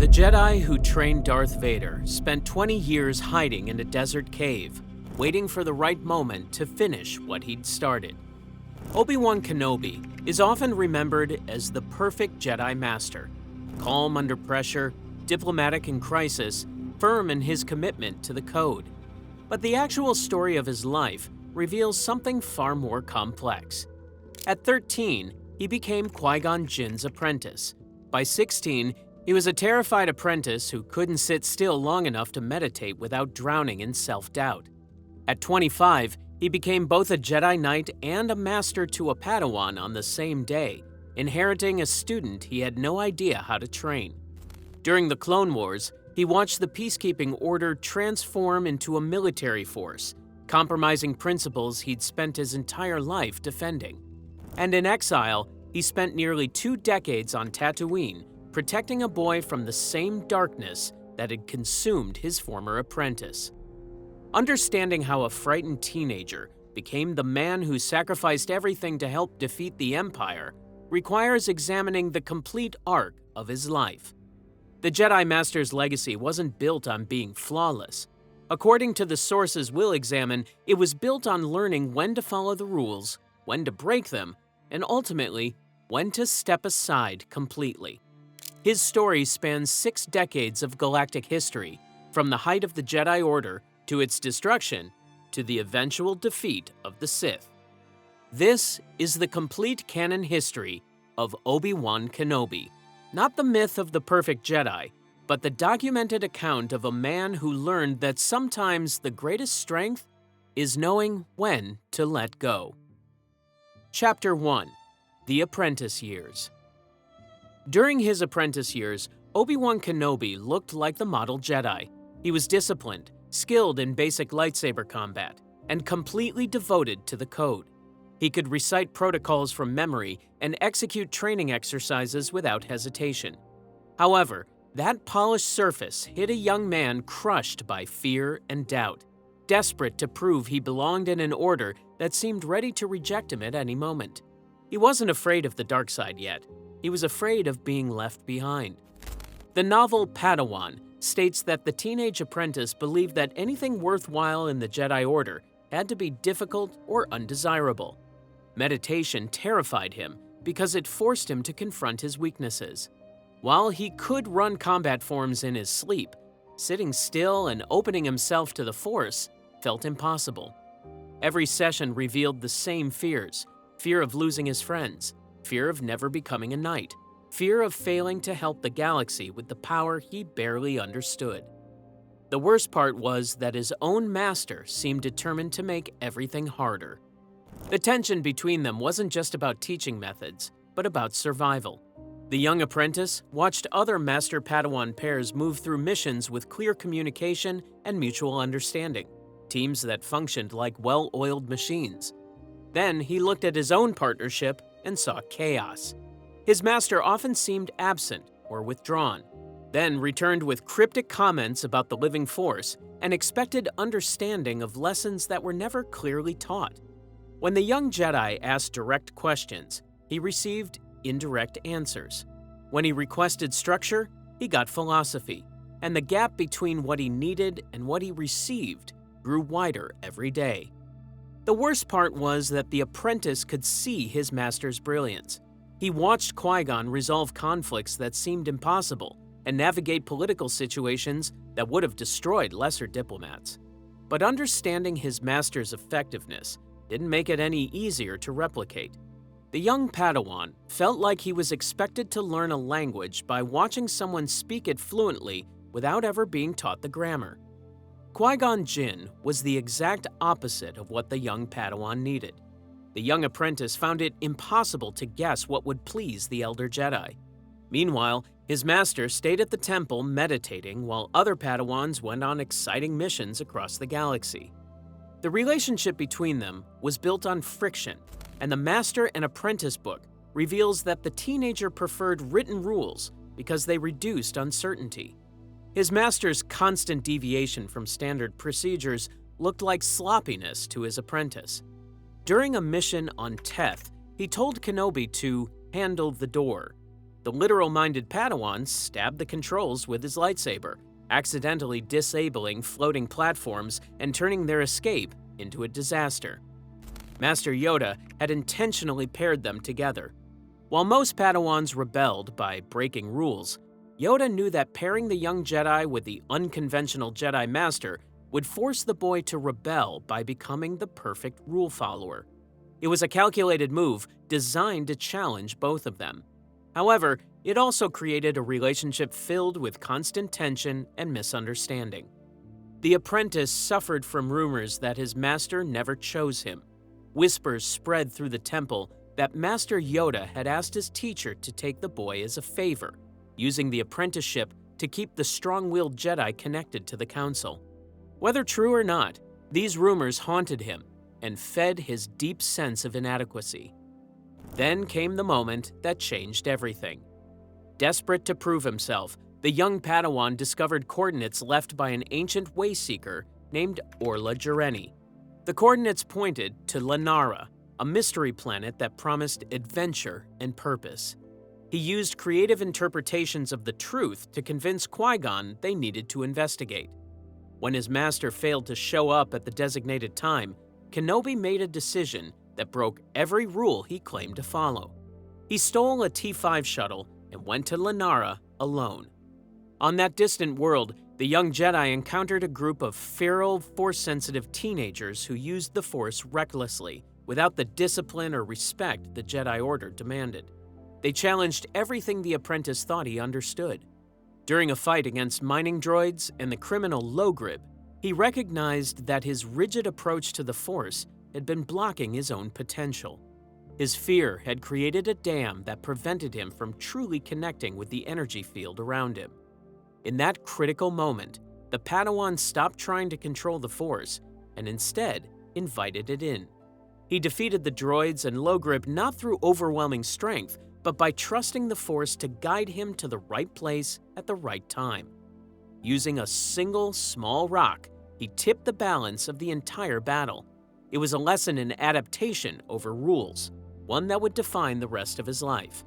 The Jedi who trained Darth Vader spent 20 years hiding in a desert cave, waiting for the right moment to finish what he'd started. Obi-Wan Kenobi is often remembered as the perfect Jedi Master, calm under pressure, diplomatic in crisis, firm in his commitment to the code. But the actual story of his life reveals something far more complex. At 13, he became Qui-Gon Jinn's apprentice. By 16, he was a terrified apprentice who couldn't sit still long enough to meditate without drowning in self-doubt. At 25, he became both a Jedi Knight and a master to a Padawan on the same day, inheriting a student he had no idea how to train. During the Clone Wars, he watched the peacekeeping order transform into a military force, compromising principles he'd spent his entire life defending. And in Exile, he spent nearly 2 decades on Tatooine, protecting a boy from the same darkness that had consumed his former apprentice. Understanding how a frightened teenager became the man who sacrificed everything to help defeat the Empire requires examining the complete arc of his life. The Jedi Master's legacy wasn't built on being flawless. According to the sources we'll examine, it was built on learning when to follow the rules, when to break them, and ultimately, when to step aside completely. His story spans 6 decades of galactic history, from the height of the Jedi Order to its destruction to the eventual defeat of the Sith. This is the complete canon history of Obi-Wan Kenobi, not the myth of the perfect Jedi, but the documented account of a man who learned that sometimes the greatest strength is knowing when to let go. Chapter 1: The Apprentice Years. During his apprentice years, Obi-Wan Kenobi looked like the model Jedi. He was disciplined, skilled in basic lightsaber combat, and completely devoted to the code. He could recite protocols from memory and execute training exercises without hesitation. However, that polished surface hid a young man crushed by fear and doubt, desperate to prove he belonged in an order that seemed ready to reject him at any moment. He wasn't afraid of the dark side yet. He was afraid of being left behind. The novel Padawan states that the teenage apprentice believed that anything worthwhile in the Jedi Order had to be difficult or undesirable. Meditation terrified him because it forced him to confront his weaknesses. While he could run combat forms in his sleep, sitting still and opening himself to the Force felt impossible. Every session revealed the same fears: fear of losing his friends, fear of never becoming a knight, fear of failing to help the galaxy with the power he barely understood. The worst part was that his own master seemed determined to make everything harder. The tension between them wasn't just about teaching methods, but about survival. The young apprentice watched other Master-Padawan pairs move through missions with clear communication and mutual understanding, teams that functioned like well-oiled machines. Then he looked at his own partnership and saw chaos. His master often seemed absent or withdrawn, then returned with cryptic comments about the living force and expected understanding of lessons that were never clearly taught. When the young Jedi asked direct questions, he received indirect answers. When he requested structure, he got philosophy, and the gap between what he needed and what he received grew wider every day. The worst part was that the apprentice could see his master's brilliance. He watched Qui-Gon resolve conflicts that seemed impossible and navigate political situations that would have destroyed lesser diplomats. But understanding his master's effectiveness didn't make it any easier to replicate. The young Padawan felt like he was expected to learn a language by watching someone speak it fluently without ever being taught the grammar. Qui-Gon Jinn was the exact opposite of what the young Padawan needed. The young apprentice found it impossible to guess what would please the elder Jedi. Meanwhile, his master stayed at the temple meditating while other Padawans went on exciting missions across the galaxy. The relationship between them was built on friction, and the Master and Apprentice book reveals that the teenager preferred written rules because they reduced uncertainty. His master's constant deviation from standard procedures looked like sloppiness to his apprentice. During a mission on Teth, he told Kenobi to handle the door. The literal-minded Padawan stabbed the controls with his lightsaber, accidentally disabling floating platforms and turning their escape into a disaster. Master Yoda had intentionally paired them together. While most Padawans rebelled by breaking rules, Yoda knew that pairing the young Jedi with the unconventional Jedi Master would force the boy to rebel by becoming the perfect rule follower. It was a calculated move designed to challenge both of them. However, it also created a relationship filled with constant tension and misunderstanding. The apprentice suffered from rumors that his master never chose him. Whispers spread through the temple that Master Yoda had asked his teacher to take the boy as a favor, using the apprenticeship to keep the strong-willed Jedi connected to the Council. Whether true or not, these rumors haunted him and fed his deep sense of inadequacy. Then came the moment that changed everything. Desperate to prove himself, the young Padawan discovered coordinates left by an ancient wayseeker named Orla Jareni. The coordinates pointed to Lenara, a mystery planet that promised adventure and purpose. He used creative interpretations of the truth to convince Qui-Gon they needed to investigate. When his master failed to show up at the designated time, Kenobi made a decision that broke every rule he claimed to follow. He stole a T-5 shuttle and went to Lenara alone. On that distant world, the young Jedi encountered a group of feral, Force-sensitive teenagers who used the Force recklessly, without the discipline or respect the Jedi Order demanded. They challenged everything the apprentice thought he understood. During a fight against mining droids and the criminal Logrib, he recognized that his rigid approach to the Force had been blocking his own potential. His fear had created a dam that prevented him from truly connecting with the energy field around him. In that critical moment, the Padawan stopped trying to control the Force and instead invited it in. He defeated the droids and Logrib not through overwhelming strength, but by trusting the Force to guide him to the right place at the right time. Using a single small rock, he tipped the balance of the entire battle. It was a lesson in adaptation over rules, one that would define the rest of his life.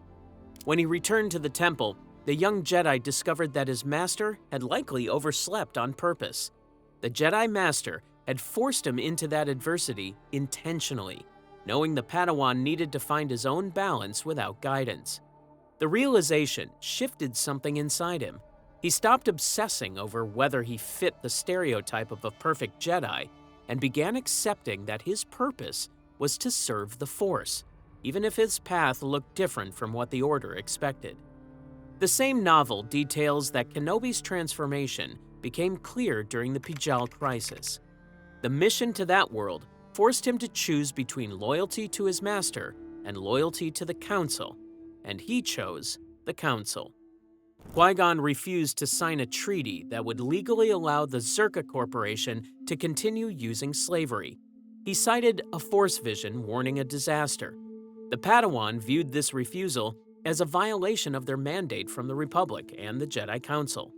When he returned to the temple, the young Jedi discovered that his master had likely overslept on purpose. The Jedi Master had forced him into that adversity intentionally, knowing the Padawan needed to find his own balance without guidance. The realization shifted something inside him. He stopped obsessing over whether he fit the stereotype of a perfect Jedi and began accepting that his purpose was to serve the Force, even if his path looked different from what the Order expected. The same novel details that Kenobi's transformation became clear during the Pijal crisis. The mission to that world forced him to choose between loyalty to his master and loyalty to the Council, and he chose the Council. Qui-Gon refused to sign a treaty that would legally allow the Zerka Corporation to continue using slavery. He cited a Force vision warning a disaster. The Padawan viewed this refusal as a violation of their mandate from the Republic and the Jedi Council.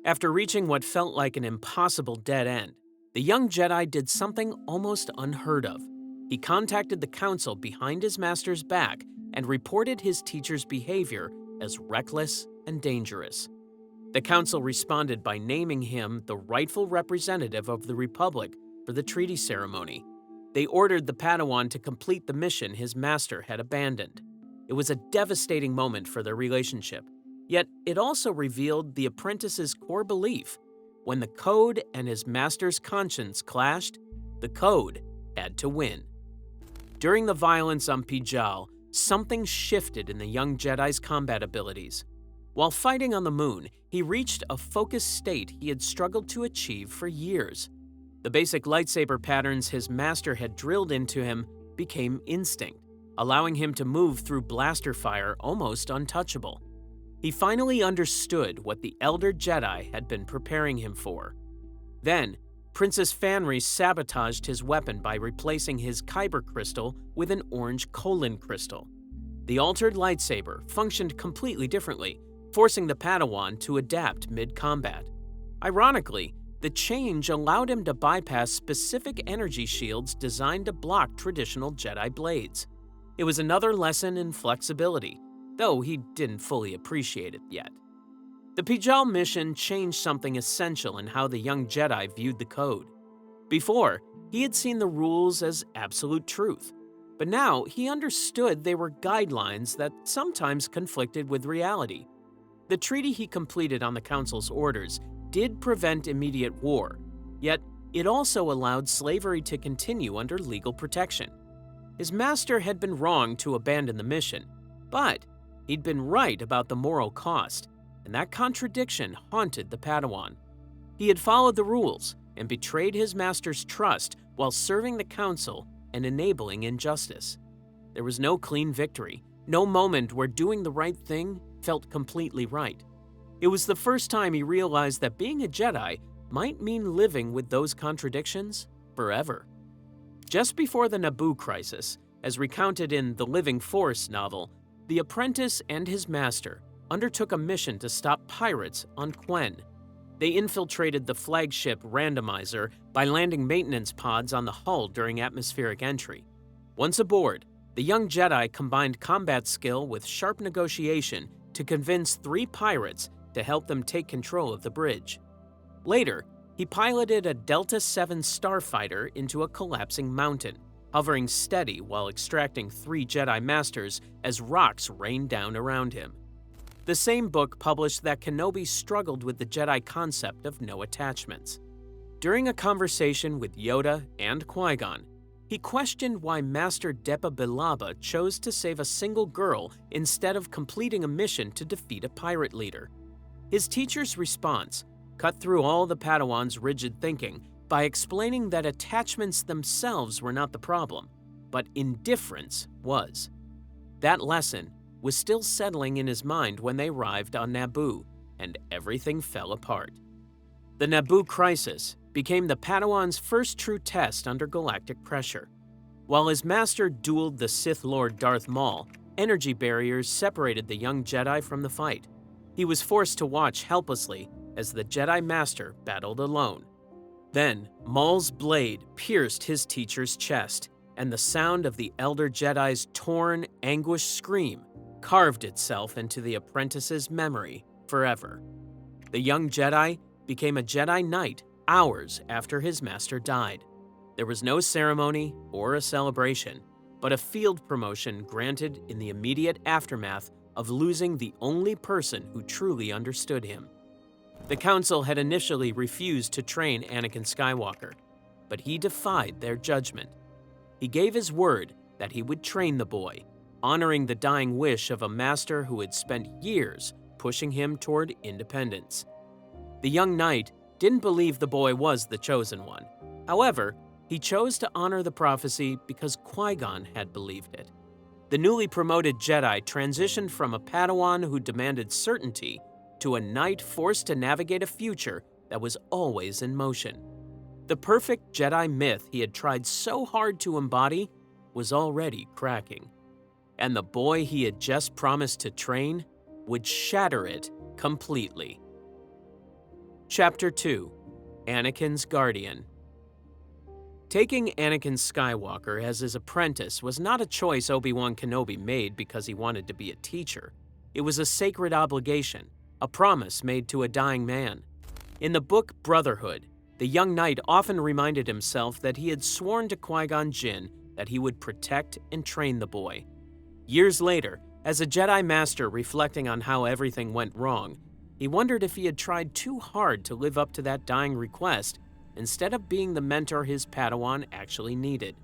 After reaching what felt like an impossible dead end, the young Jedi did something almost unheard of. He contacted the Council behind his master's back and reported his teacher's behavior as reckless and dangerous. The Council responded by naming him the rightful representative of the Republic for the treaty ceremony. They ordered the Padawan to complete the mission his master had abandoned. It was a devastating moment for their relationship, yet it also revealed the apprentice's core belief: when the Code and his master's conscience clashed, the Code had to win. During the violence on Pijal, something shifted in the young Jedi's combat abilities. While fighting on the moon, he reached a focused state he had struggled to achieve for years. The basic lightsaber patterns his master had drilled into him became instinct, allowing him to move through blaster fire almost untouchable. He finally understood what the Elder Jedi had been preparing him for. Then, Princess Fanry sabotaged his weapon by replacing his Kyber crystal with an orange Kolin crystal. The altered lightsaber functioned completely differently, forcing the Padawan to adapt mid-combat. Ironically, the change allowed him to bypass specific energy shields designed to block traditional Jedi blades. It was another lesson in flexibility. though he didn't fully appreciate it yet. The Pijal mission changed something essential in how the young Jedi viewed the code. Before, he had seen the rules as absolute truth, but now he understood they were guidelines that sometimes conflicted with reality. The treaty he completed on the Council's orders did prevent immediate war, yet it also allowed slavery to continue under legal protection. His master had been wrong to abandon the mission, but he'd been right about the moral cost, and that contradiction haunted the Padawan. He had followed the rules and betrayed his master's trust while serving the Council and enabling injustice. There was no clean victory, no moment where doing the right thing felt completely right. It was the first time he realized that being a Jedi might mean living with those contradictions forever. Just before the Naboo crisis, as recounted in the Living Force novel, the apprentice and his master undertook a mission to stop pirates on Quen. They infiltrated the flagship randomizer by landing maintenance pods on the hull during atmospheric entry. Once aboard, the young Jedi combined combat skill with sharp negotiation to convince 3 pirates to help them take control of the bridge. Later, he piloted a Delta 7 starfighter into a collapsing mountain, hovering steady while extracting 3 Jedi Masters as rocks rained down around him. The same book published that Kenobi struggled with the Jedi concept of no attachments. During a conversation with Yoda and Qui-Gon, he questioned why Master Depa Billaba chose to save a single girl instead of completing a mission to defeat a pirate leader. His teacher's response cut through all the Padawan's rigid thinking by explaining that attachments themselves were not the problem, but indifference was. That lesson was still settling in his mind when they arrived on Naboo, and everything fell apart. The Naboo crisis became the Padawan's first true test under galactic pressure. While his master dueled the Sith Lord Darth Maul, energy barriers separated the young Jedi from the fight. He was forced to watch helplessly as the Jedi Master battled alone. Then, Maul's blade pierced his teacher's chest, and the sound of the Elder Jedi's torn, anguished scream carved itself into the apprentice's memory forever. The young Jedi became a Jedi Knight hours after his master died. There was no ceremony or a celebration, but a field promotion granted in the immediate aftermath of losing the only person who truly understood him. The Council had initially refused to train Anakin Skywalker, but he defied their judgment. He gave his word that he would train the boy, honoring the dying wish of a master who had spent years pushing him toward independence. The young knight didn't believe the boy was the chosen one. However, he chose to honor the prophecy because Qui-Gon had believed it. The newly promoted Jedi transitioned from a Padawan who demanded certainty to a knight forced to navigate a future that was always in motion. The perfect Jedi myth he had tried so hard to embody was already cracking, and the boy he had just promised to train would shatter it completely. Chapter 2: Anakin's Guardian. Taking Anakin Skywalker as his apprentice was not a choice Obi-Wan Kenobi made because he wanted to be a teacher. It was a sacred obligation, a promise made to a dying man. In the book Brotherhood, the young knight often reminded himself that he had sworn to Qui-Gon Jinn that he would protect and train the boy. Years later, as a Jedi Master reflecting on how everything went wrong, he wondered if he had tried too hard to live up to that dying request instead of being the mentor his Padawan actually needed.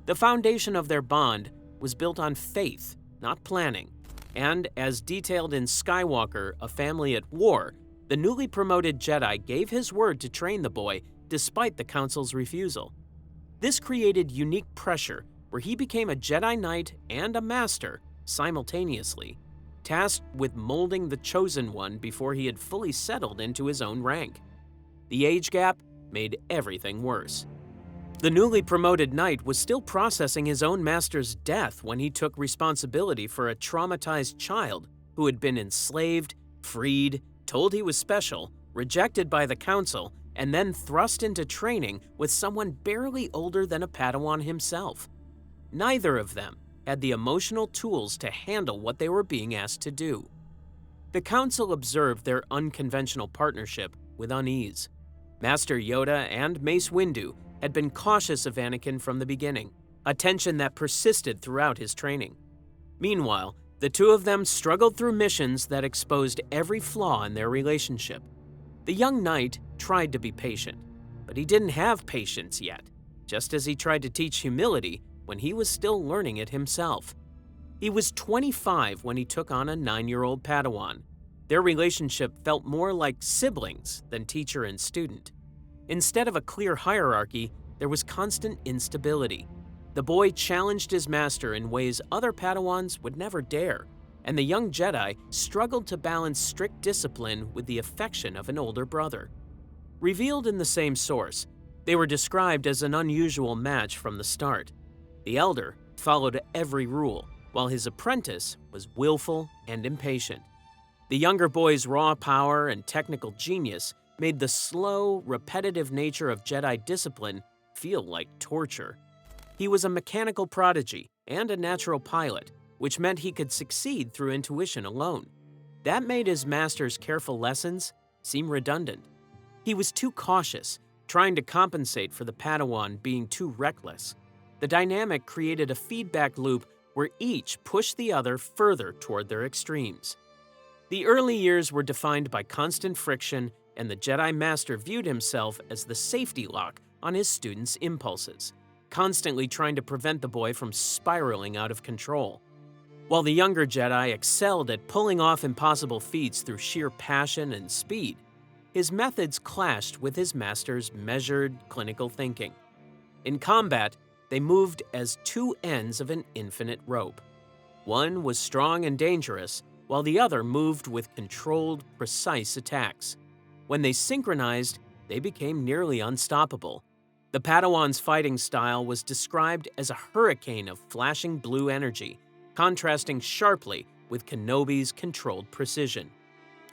The foundation of their bond was built on faith, not planning, and as detailed in Skywalker, A Family at War, the newly promoted Jedi gave his word to train the boy despite the Council's refusal. This created unique pressure where he became a Jedi Knight and a Master simultaneously, tasked with molding the chosen one before he had fully settled into his own rank. The age gap made everything worse. The newly promoted knight was still processing his own master's death when he took responsibility for a traumatized child who had been enslaved, freed, told he was special, rejected by the Council, and then thrust into training with someone barely older than a Padawan himself. Neither of them had the emotional tools to handle what they were being asked to do. The Council observed their unconventional partnership with unease. Master Yoda and Mace Windu had been cautious of Anakin from the beginning, a tension that persisted throughout his training. Meanwhile, the two of them struggled through missions that exposed every flaw in their relationship. The young knight tried to be patient, but he didn't have patience yet, just as he tried to teach humility when he was still learning it himself. He was 25 when he took on a 9-year-old Padawan. Their relationship felt more like siblings than teacher and student. Instead of a clear hierarchy, there was constant instability. The boy challenged his master in ways other Padawans would never dare, and the young Jedi struggled to balance strict discipline with the affection of an older brother. Revealed in the same source, they were described as an unusual match from the start. The elder followed every rule, while his apprentice was willful and impatient. The younger boy's raw power and technical genius made the slow, repetitive nature of Jedi discipline feel like torture. He was a mechanical prodigy and a natural pilot, which meant he could succeed through intuition alone. That made his master's careful lessons seem redundant. He was too cautious, trying to compensate for the Padawan being too reckless. The dynamic created a feedback loop where each pushed the other further toward their extremes. The early years were defined by constant friction, and the Jedi Master viewed himself as the safety lock on his students' impulses, constantly trying to prevent the boy from spiraling out of control. While the younger Jedi excelled at pulling off impossible feats through sheer passion and speed, his methods clashed with his master's measured, clinical thinking. In combat, they moved as two ends of an infinite rope. One was strong and dangerous, while the other moved with controlled, precise attacks. When they synchronized, they became nearly unstoppable. The Padawan's fighting style was described as a hurricane of flashing blue energy, contrasting sharply with Kenobi's controlled precision.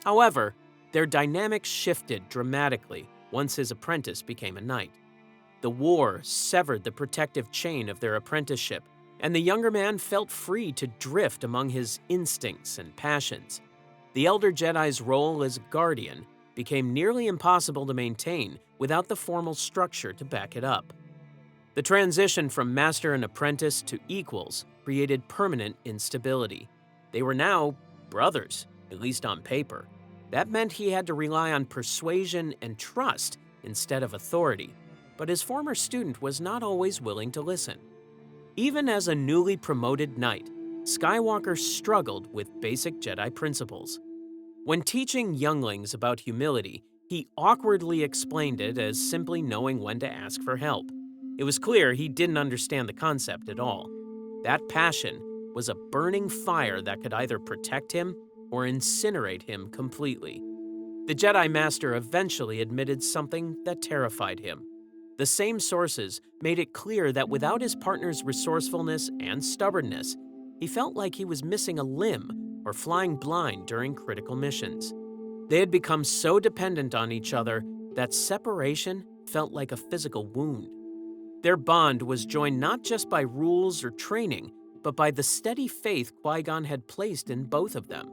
However, their dynamics shifted dramatically once his apprentice became a knight. The war severed the protective chain of their apprenticeship, and the younger man felt free to drift among his instincts and passions. The elder Jedi's role as guardian became nearly impossible to maintain without the formal structure to back it up. The transition from master and apprentice to equals created permanent instability. They were now brothers, at least on paper. That meant he had to rely on persuasion and trust instead of authority, but his former student was not always willing to listen. Even as a newly promoted knight, Skywalker struggled with basic Jedi principles. When teaching younglings about humility, he awkwardly explained it as simply knowing when to ask for help. It was clear he didn't understand the concept at all. That passion was a burning fire that could either protect him or incinerate him completely. The Jedi Master eventually admitted something that terrified him. The same sources made it clear that without his partner's resourcefulness and stubbornness, he felt like he was missing a limb or flying blind during critical missions. They had become so dependent on each other that separation felt like a physical wound. Their bond was joined not just by rules or training, but by the steady faith Qui-Gon had placed in both of them.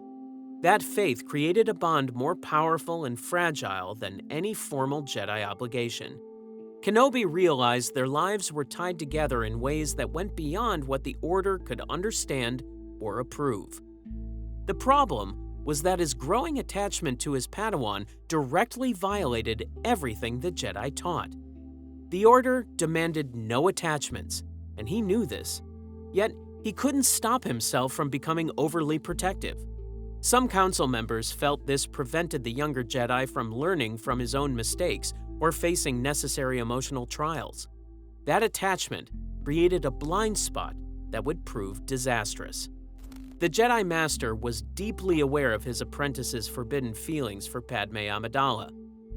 That faith created a bond more powerful and fragile than any formal Jedi obligation. Kenobi realized their lives were tied together in ways that went beyond what the Order could understand or approve. The problem was that his growing attachment to his Padawan directly violated everything the Jedi taught. The Order demanded no attachments, and he knew this. Yet, he couldn't stop himself from becoming overly protective. Some council members felt this prevented the younger Jedi from learning from his own mistakes or facing necessary emotional trials. That attachment created a blind spot that would prove disastrous. The Jedi Master was deeply aware of his apprentice's forbidden feelings for Padme Amidala.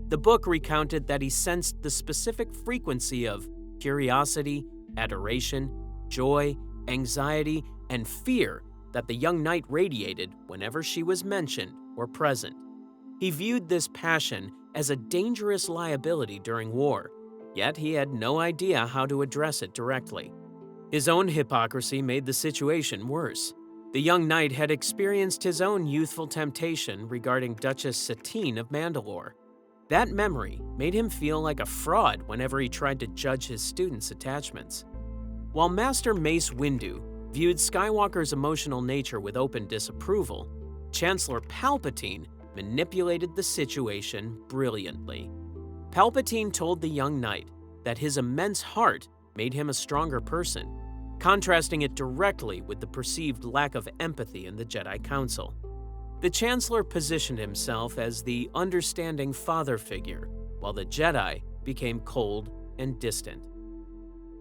The book recounted that he sensed the specific frequency of curiosity, adoration, joy, anxiety, and fear that the young knight radiated whenever she was mentioned or present. He viewed this passion as a dangerous liability during war, yet he had no idea how to address it directly. His own hypocrisy made the situation worse. The young knight had experienced his own youthful temptation regarding Duchess Satine of Mandalore. That memory made him feel like a fraud whenever he tried to judge his students' attachments. While Master Mace Windu viewed Skywalker's emotional nature with open disapproval, Chancellor Palpatine manipulated the situation brilliantly. Palpatine told the young knight that his immense heart made him a stronger person, contrasting it directly with the perceived lack of empathy in the Jedi Council. The Chancellor positioned himself as the understanding father figure, while the Jedi became cold and distant.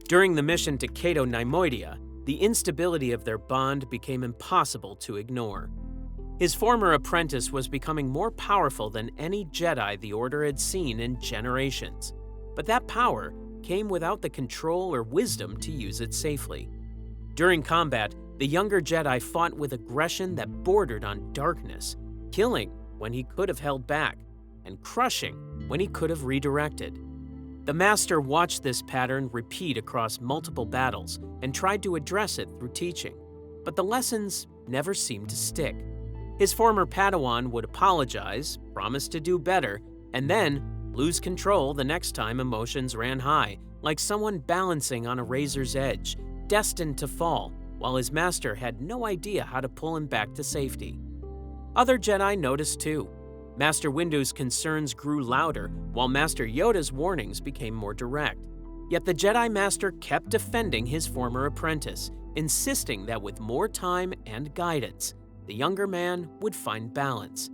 During the mission to Cato Neimoidia, the instability of their bond became impossible to ignore. His former apprentice was becoming more powerful than any Jedi the Order had seen in generations, but that power came without the control or wisdom to use it safely. During combat, the younger Jedi fought with aggression that bordered on darkness, killing when he could have held back, and crushing when he could have redirected. The Master watched this pattern repeat across multiple battles and tried to address it through teaching, but the lessons never seemed to stick. His former Padawan would apologize, promise to do better, and then lose control the next time emotions ran high, like someone balancing on a razor's edge, destined to fall, while his master had no idea how to pull him back to safety. Other Jedi noticed too. Master Windu's concerns grew louder, while Master Yoda's warnings became more direct. Yet the Jedi Master kept defending his former apprentice, insisting that with more time and guidance, the younger man would find balance.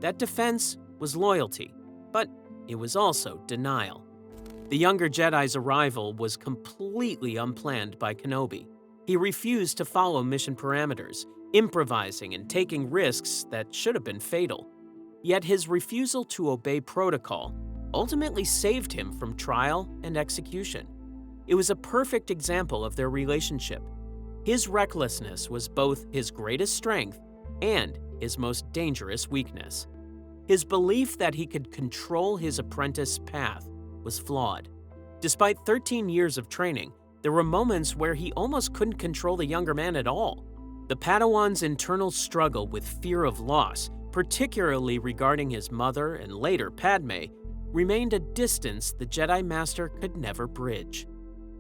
That defense was loyalty, but it was also denial. The younger Jedi's arrival was completely unplanned by Kenobi. He refused to follow mission parameters, improvising and taking risks that should have been fatal. Yet his refusal to obey protocol ultimately saved him from trial and execution. It was a perfect example of their relationship. His recklessness was both his greatest strength and his most dangerous weakness. His belief that he could control his apprentice's path was flawed. Despite 13 years of training, there were moments where he almost couldn't control the younger man at all. The Padawan's internal struggle with fear of loss, particularly regarding his mother and later Padme, remained a distance the Jedi Master could never bridge.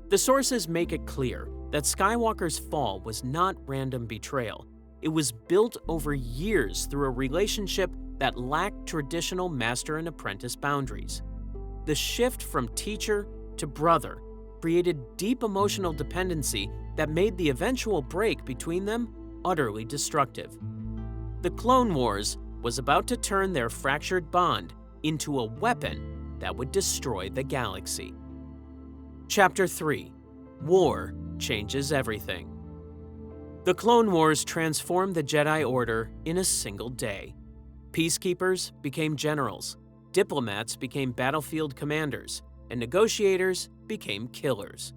The sources make it clear that Skywalker's fall was not random betrayal. It was built over years through a relationship that lacked traditional master and apprentice boundaries. The shift from teacher to brother created deep emotional dependency that made the eventual break between them utterly destructive. The Clone Wars was about to turn their fractured bond into a weapon that would destroy the galaxy. Chapter 3: War Changes Everything. The Clone Wars transformed the Jedi Order in a single day. Peacekeepers became generals, diplomats became battlefield commanders, and negotiators became killers.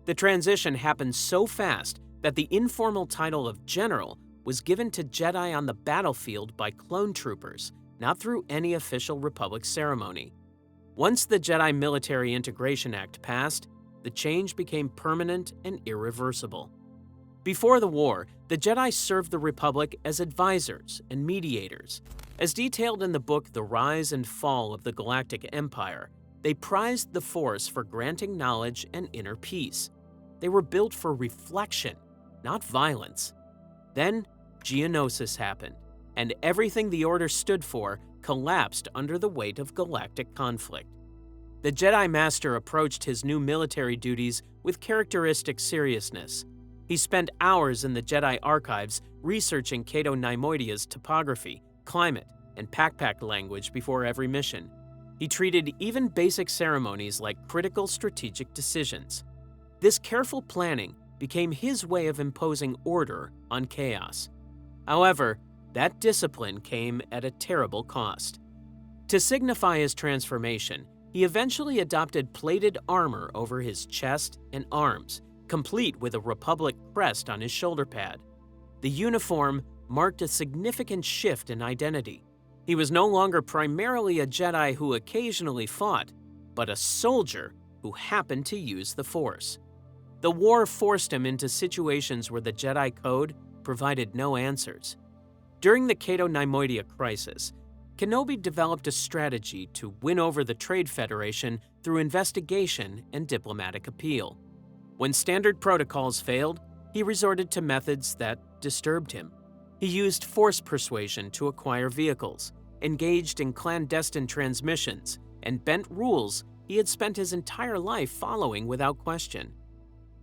The transition happened so fast that the informal title of general was given to Jedi on the battlefield by clone troopers, not through any official Republic ceremony. Once the Jedi Military Integration Act passed, the change became permanent and irreversible. Before the war, the Jedi served the Republic as advisors and mediators. As detailed in the book The Rise and Fall of the Galactic Empire, they prized the Force for granting knowledge and inner peace. They were built for reflection, not violence. Then, Geonosis happened, and everything the Order stood for collapsed under the weight of galactic conflict. The Jedi Master approached his new military duties with characteristic seriousness. He spent hours in the Jedi archives researching Cato Neimoidia's topography, climate, and pack language before every mission. He treated even basic ceremonies like critical strategic decisions. This careful planning became his way of imposing order on chaos. However, that discipline came at a terrible cost. To signify his transformation, he eventually adopted plated armor over his chest and arms, complete with a Republic crest on his shoulder pad. The uniform marked a significant shift in identity. He was no longer primarily a Jedi who occasionally fought, but a soldier who happened to use the Force. The war forced him into situations where the Jedi Code provided no answers. During the Cato Neimoidia crisis, Kenobi developed a strategy to win over the Trade Federation through investigation and diplomatic appeal. When standard protocols failed, he resorted to methods that disturbed him. He used force persuasion to acquire vehicles, engaged in clandestine transmissions, and bent rules he had spent his entire life following without question.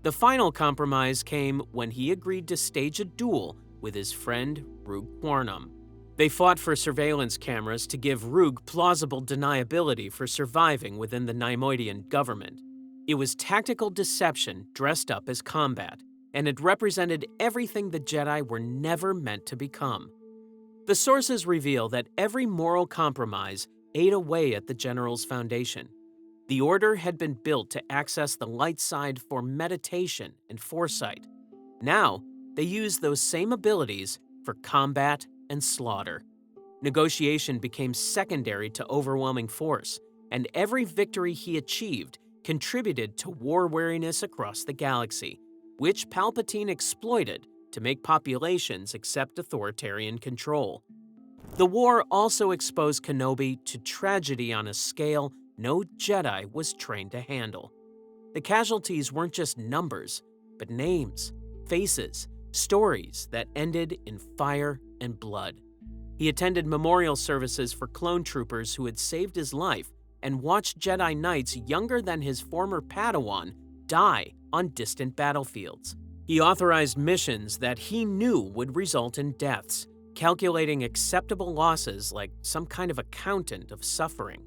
The final compromise came when he agreed to stage a duel with his friend Rug Quarnum. They fought for surveillance cameras to give Rug plausible deniability for surviving within the Neimoidian government. It was tactical deception dressed up as combat, and it represented everything the Jedi were never meant to become. The sources reveal that every moral compromise ate away at the General's foundation. The Order had been built to access the light side for meditation and foresight. Now, they used those same abilities for combat and slaughter. Negotiation became secondary to overwhelming force, and every victory he achieved contributed to war weariness across the galaxy, which Palpatine exploited to make populations accept authoritarian control. The war also exposed Kenobi to tragedy on a scale no Jedi was trained to handle. The casualties weren't just numbers, but names, faces, stories that ended in fire and blood. He attended memorial services for clone troopers who had saved his life and watched Jedi Knights younger than his former Padawan die on distant battlefields. He authorized missions that he knew would result in deaths, calculating acceptable losses like some kind of accountant of suffering.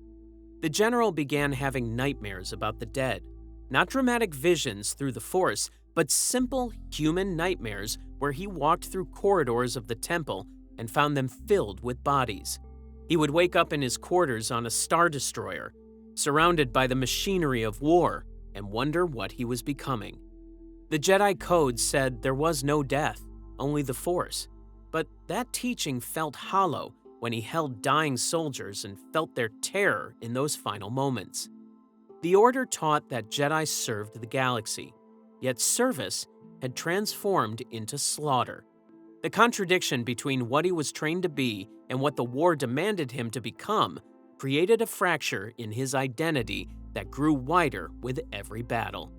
The general began having nightmares about the dead, not dramatic visions through the Force, but simple human nightmares where he walked through corridors of the temple and found them filled with bodies. He would wake up in his quarters on a Star Destroyer, surrounded by the machinery of war, and wonder what he was becoming. The Jedi Code said there was no death, only the Force, but that teaching felt hollow when he held dying soldiers and felt their terror in those final moments. The Order taught that Jedi served the galaxy, yet service had transformed into slaughter. The contradiction between what he was trained to be and what the war demanded him to become created a fracture in his identity that grew wider with every battle.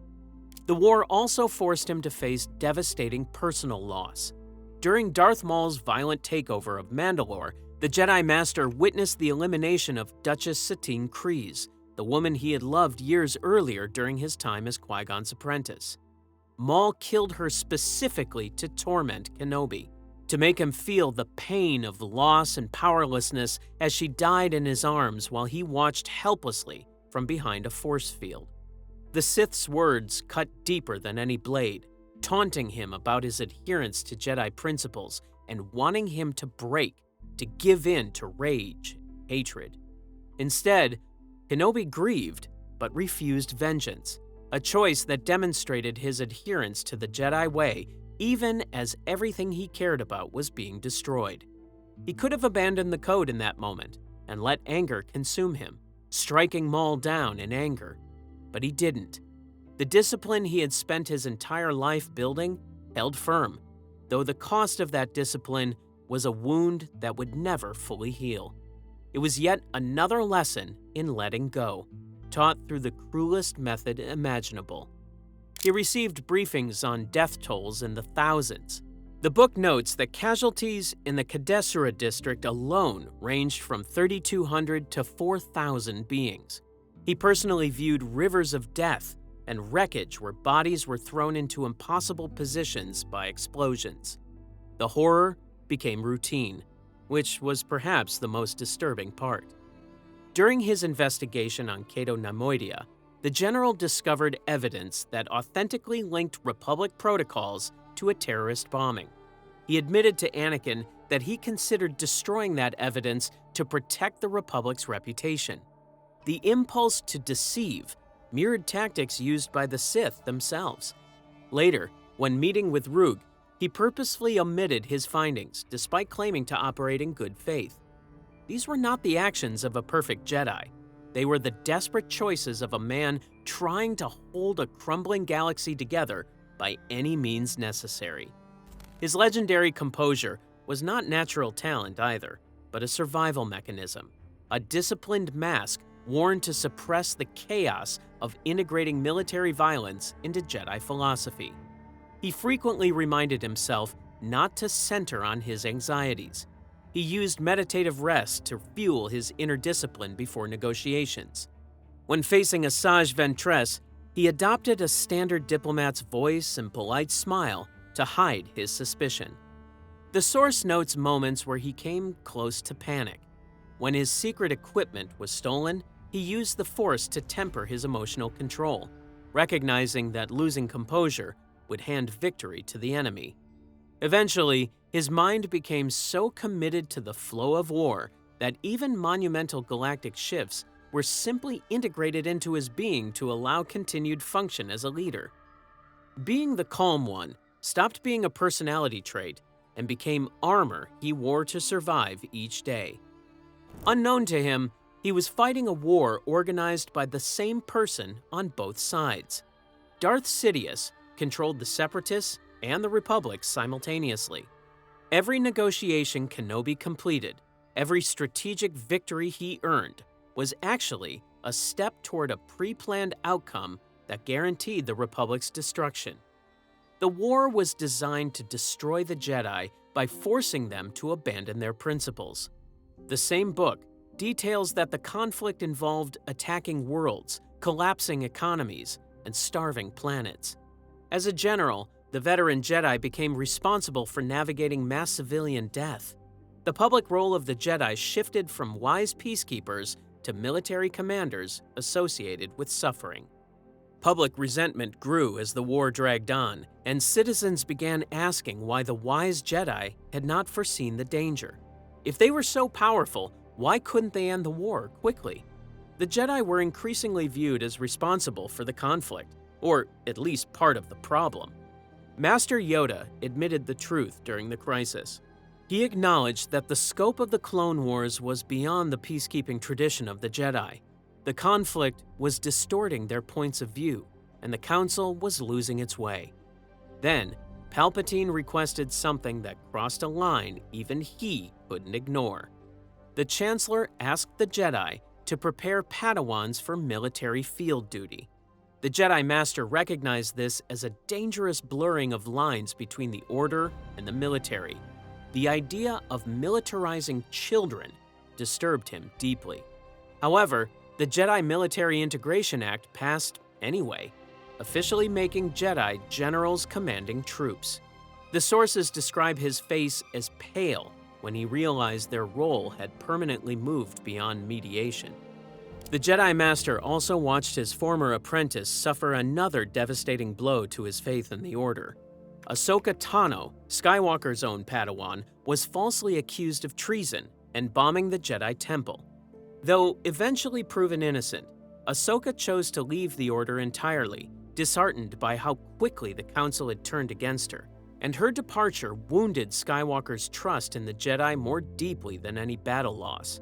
The war also forced him to face devastating personal loss. During Darth Maul's violent takeover of Mandalore, the Jedi Master witnessed the elimination of Duchess Satine Kryze, the woman he had loved years earlier during his time as Qui-Gon's apprentice. Maul killed her specifically to torment Kenobi, to make him feel the pain of loss and powerlessness as she died in his arms while he watched helplessly from behind a force field. The Sith's words cut deeper than any blade, taunting him about his adherence to Jedi principles and wanting him to break, to give in to rage and hatred. Instead, Kenobi grieved but refused vengeance, a choice that demonstrated his adherence to the Jedi way even as everything he cared about was being destroyed. He could have abandoned the code in that moment and let anger consume him, striking Maul down in anger. But he didn't. The discipline he had spent his entire life building held firm, though the cost of that discipline was a wound that would never fully heal. It was yet another lesson in letting go, taught through the cruelest method imaginable. He received briefings on death tolls in the thousands. The book notes that casualties in the Kadessera district alone ranged from 3,200 to 4,000 beings. He personally viewed rivers of death and wreckage where bodies were thrown into impossible positions by explosions. The horror became routine, which was perhaps the most disturbing part. During his investigation on Cato Neimoidia, the general discovered evidence that authentically linked Republic protocols to a terrorist bombing. He admitted to Anakin that he considered destroying that evidence to protect the Republic's reputation. The impulse to deceive mirrored tactics used by the Sith themselves. Later, when meeting with Rug, he purposefully omitted his findings despite claiming to operate in good faith. These were not the actions of a perfect Jedi. They were the desperate choices of a man trying to hold a crumbling galaxy together by any means necessary. His legendary composure was not natural talent either, but a survival mechanism, a disciplined mask worn to suppress the chaos of integrating military violence into Jedi philosophy. He frequently reminded himself not to center on his anxieties. He used meditative rest to fuel his inner discipline before negotiations. When facing a sage ventress, he adopted a standard diplomat's voice and polite smile to hide his suspicion. The source notes moments where he came close to panic. When his secret equipment was stolen, he used the Force to temper his emotional control, recognizing that losing composure would hand victory to the enemy. Eventually, his mind became so committed to the flow of war that even monumental galactic shifts were simply integrated into his being to allow continued function as a leader. Being the calm one stopped being a personality trait and became armor he wore to survive each day. Unknown to him, he was fighting a war organized by the same person on both sides. Darth Sidious controlled the Separatists and the Republic simultaneously. Every negotiation Kenobi completed, every strategic victory he earned, was actually a step toward a pre-planned outcome that guaranteed the Republic's destruction. The war was designed to destroy the Jedi by forcing them to abandon their principles. The same book details that the conflict involved attacking worlds, collapsing economies, and starving planets. As a general, the veteran Jedi became responsible for navigating mass civilian death. The public role of the Jedi shifted from wise peacekeepers to military commanders associated with suffering. Public resentment grew as the war dragged on, and citizens began asking why the wise Jedi had not foreseen the danger. If they were so powerful, why couldn't they end the war quickly? The Jedi were increasingly viewed as responsible for the conflict, or at least part of the problem. Master Yoda admitted the truth during the crisis. He acknowledged that the scope of the Clone Wars was beyond the peacekeeping tradition of the Jedi. The conflict was distorting their points of view, and the Council was losing its way. Then, Palpatine requested something that crossed a line even he couldn't ignore. The Chancellor asked the Jedi to prepare Padawans for military field duty. The Jedi Master recognized this as a dangerous blurring of lines between the Order and the military. The idea of militarizing children disturbed him deeply. However, the Jedi Military Integration Act passed anyway, officially making Jedi generals commanding troops. The sources describe his face as pale when he realized their role had permanently moved beyond mediation. The Jedi Master also watched his former apprentice suffer another devastating blow to his faith in the Order. Ahsoka Tano, Skywalker's own Padawan, was falsely accused of treason and bombing the Jedi Temple. Though eventually proven innocent, Ahsoka chose to leave the Order entirely, disheartened by how quickly the Council had turned against her, and her departure wounded Skywalker's trust in the Jedi more deeply than any battle loss.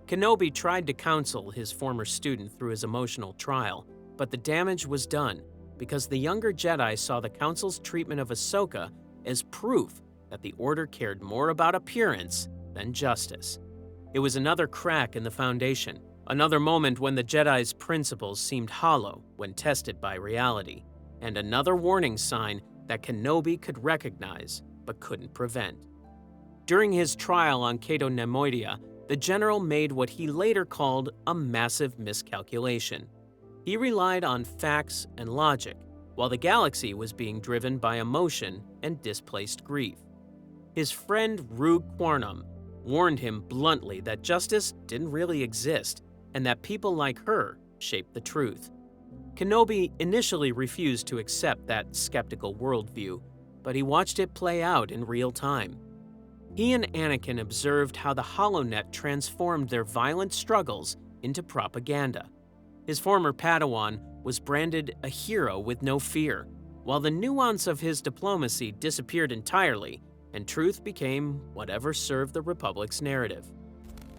Kenobi tried to counsel his former student through his emotional trial, but the damage was done because the younger Jedi saw the Council's treatment of Ahsoka as proof that the Order cared more about appearance than justice. It was another crack in the foundation, another moment when the Jedi's principles seemed hollow when tested by reality, and another warning sign that Kenobi could recognize but couldn't prevent. During his trial on Cato Nemoidia, the general made what he later called a massive miscalculation. He relied on facts and logic, while the galaxy was being driven by emotion and displaced grief. His friend Rue Quarnum warned him bluntly that justice didn't really exist, and that people like her shaped the truth. Kenobi initially refused to accept that skeptical worldview, but he watched it play out in real time. He and Anakin observed how the HoloNet transformed their violent struggles into propaganda. His former Padawan was branded a hero with no fear, while the nuance of his diplomacy disappeared entirely, and truth became whatever served the Republic's narrative.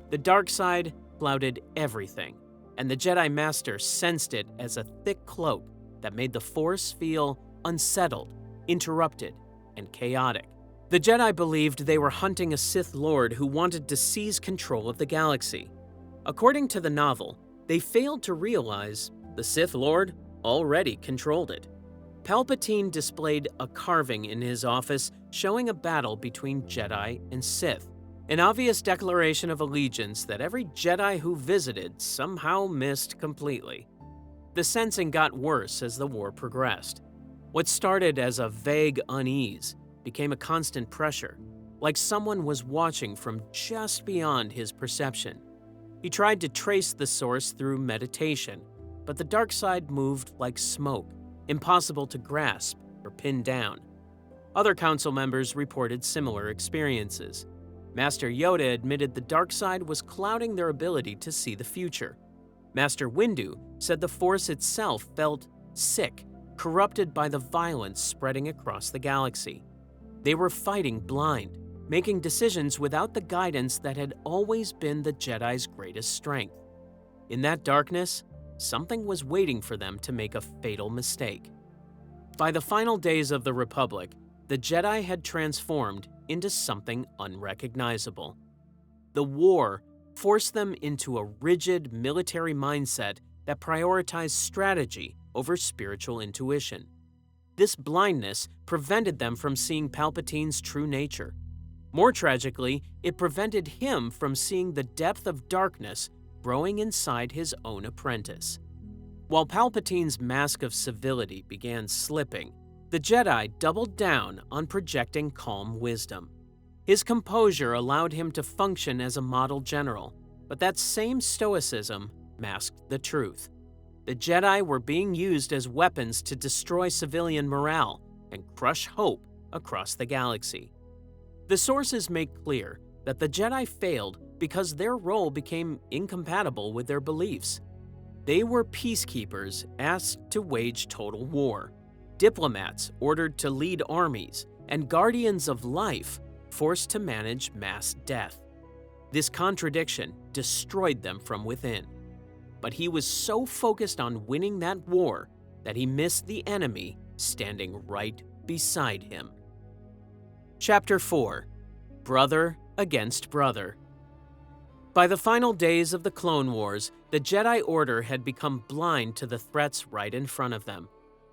The dark side clouded everything. and the Jedi Master sensed it as a thick cloak that made the Force feel unsettled, interrupted, and chaotic. The Jedi believed they were hunting a Sith Lord who wanted to seize control of the galaxy. According to the novel, they failed to realize the Sith Lord already controlled it. Palpatine displayed a carving in his office showing a battle between Jedi and Sith, an obvious declaration of allegiance that every Jedi who visited somehow missed completely. The sensing got worse as the war progressed. What started as a vague unease became a constant pressure, like someone was watching from just beyond his perception. He tried to trace the source through meditation, but the dark side moved like smoke, impossible to grasp or pin down. Other council members reported similar experiences. Master Yoda admitted the dark side was clouding their ability to see the future. Master Windu said the Force itself felt sick, corrupted by the violence spreading across the galaxy. They were fighting blind, making decisions without the guidance that had always been the Jedi's greatest strength. In that darkness, something was waiting for them to make a fatal mistake. By the final days of the Republic, the Jedi had transformed into something unrecognizable. The war forced them into a rigid military mindset that prioritized strategy over spiritual intuition. This blindness prevented them from seeing Palpatine's true nature. More tragically, it prevented him from seeing the depth of darkness growing inside his own apprentice. While Palpatine's mask of civility began slipping, the Jedi doubled down on projecting calm wisdom. His composure allowed him to function as a model general, but that same stoicism masked the truth. The Jedi were being used as weapons to destroy civilian morale and crush hope across the galaxy. The sources make clear that the Jedi failed because their role became incompatible with their beliefs. They were peacekeepers asked to wage total war, diplomats ordered to lead armies, and guardians of life forced to manage mass death. This contradiction destroyed them from within. But he was so focused on winning that war that he missed the enemy standing right beside him. Chapter 4: Brother Against Brother. By the final days of the Clone Wars, the Jedi Order had become blind to the threats right in front of them.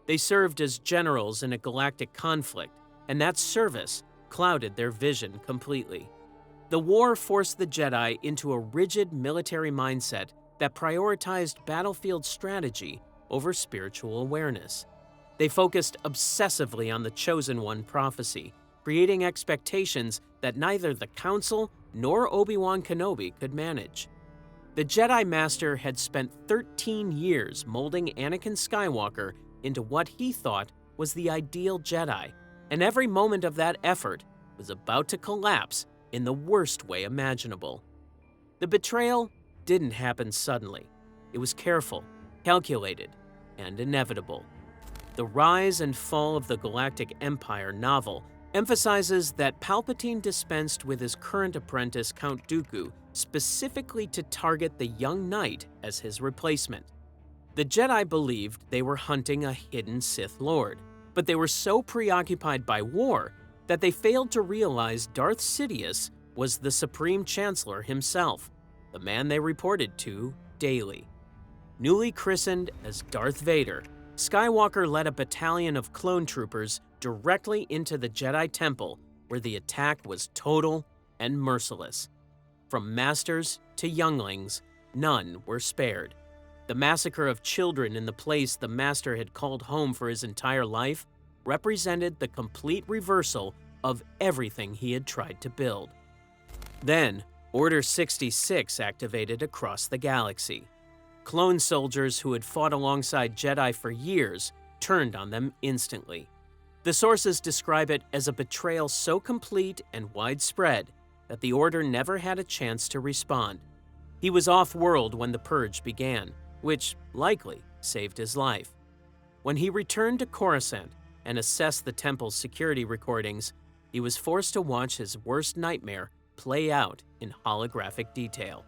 They served as generals in a galactic conflict, and that service clouded their vision completely. The war forced the Jedi into a rigid military mindset that prioritized battlefield strategy over spiritual awareness. They focused obsessively on the Chosen One prophecy, creating expectations that neither the Council nor Obi-Wan Kenobi could manage. The Jedi Master had spent 13 years molding Anakin Skywalker into what he thought was the ideal Jedi, and every moment of that effort was about to collapse in the worst way imaginable. The betrayal didn't happen suddenly. It was careful, calculated, and inevitable. The Rise and Fall of the Galactic Empire novel emphasizes that Palpatine dispensed with his current apprentice Count Dooku specifically to target the young knight as his replacement. The Jedi believed they were hunting a hidden Sith Lord, but they were so preoccupied by war that they failed to realize Darth Sidious was the Supreme Chancellor himself, the man they reported to daily. Newly christened as Darth Vader, Skywalker led a battalion of clone troopers directly into the Jedi Temple, where the attack was total and merciless. From masters to younglings, none were spared. The massacre of children in the place the Master had called home for his entire life represented the complete reversal of everything he had tried to build. Then, Order 66 activated across the galaxy. Clone soldiers who had fought alongside Jedi for years turned on them instantly. The sources describe it as a betrayal so complete and widespread that the Order never had a chance to respond. He was off-world when the Purge began, which likely saved his life. When he returned to Coruscant and assessed the temple's security recordings, he was forced to watch his worst nightmare play out in holographic detail.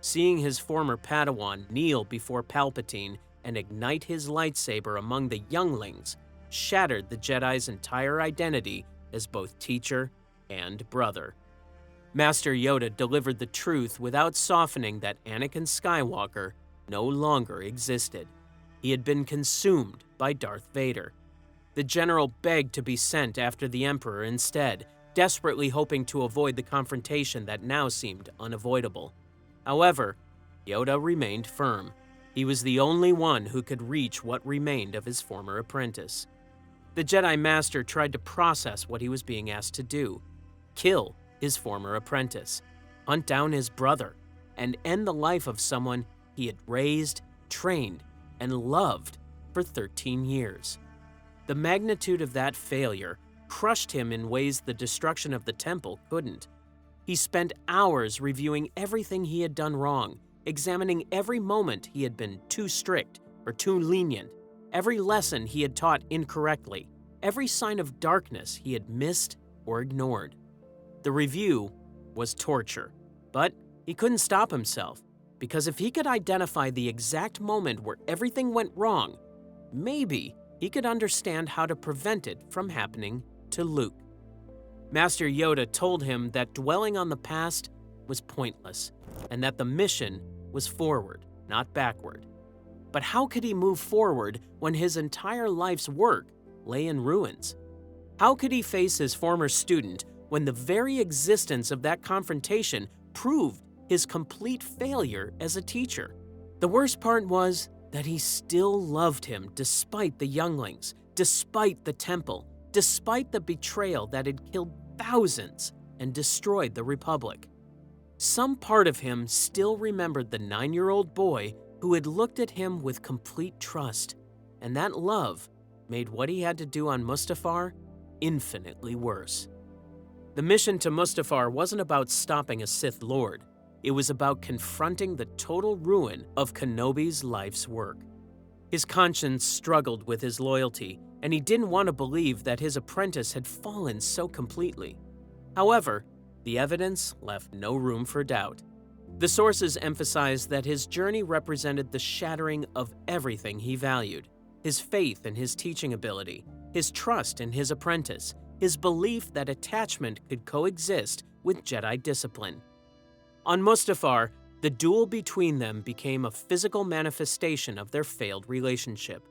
Seeing his former Padawan kneel before Palpatine and ignite his lightsaber among the younglings shattered the Jedi's entire identity as both teacher and brother. Master Yoda delivered the truth without softening that Anakin Skywalker no longer existed. He had been consumed by Darth Vader. The general begged to be sent after the Emperor instead, desperately hoping to avoid the confrontation that now seemed unavoidable. However, Yoda remained firm. He was the only one who could reach what remained of his former apprentice. The Jedi Master tried to process what he was being asked to do: kill his former apprentice, hunt down his brother, and end the life of someone he had raised, trained, and loved for 13 years. The magnitude of that failure crushed him in ways the destruction of the temple couldn't. He spent hours reviewing everything he had done wrong, examining every moment he had been too strict or too lenient, every lesson he had taught incorrectly, every sign of darkness he had missed or ignored. The review was torture, but he couldn't stop himself, because if he could identify the exact moment where everything went wrong, maybe he could understand how to prevent it from happening to Luke. Master Yoda told him that dwelling on the past was pointless, and that the mission was forward, not backward. But how could he move forward when his entire life's work lay in ruins? How could he face his former student when the very existence of that confrontation proved his complete failure as a teacher? The worst part was that he still loved him despite the younglings, despite the temple, despite the betrayal that had killed thousands and destroyed the Republic. Some part of him still remembered the 9-year-old boy who had looked at him with complete trust, and that love made what he had to do on Mustafar infinitely worse. The mission to Mustafar wasn't about stopping a Sith Lord. It was about confronting the total ruin of Kenobi's life's work. His conscience struggled with his loyalty, and he didn't want to believe that his apprentice had fallen so completely. However, the evidence left no room for doubt. The sources emphasized that his journey represented the shattering of everything he valued: his faith in his teaching ability, his trust in his apprentice, his belief that attachment could coexist with Jedi discipline. On Mustafar, the duel between them became a physical manifestation of their failed relationship.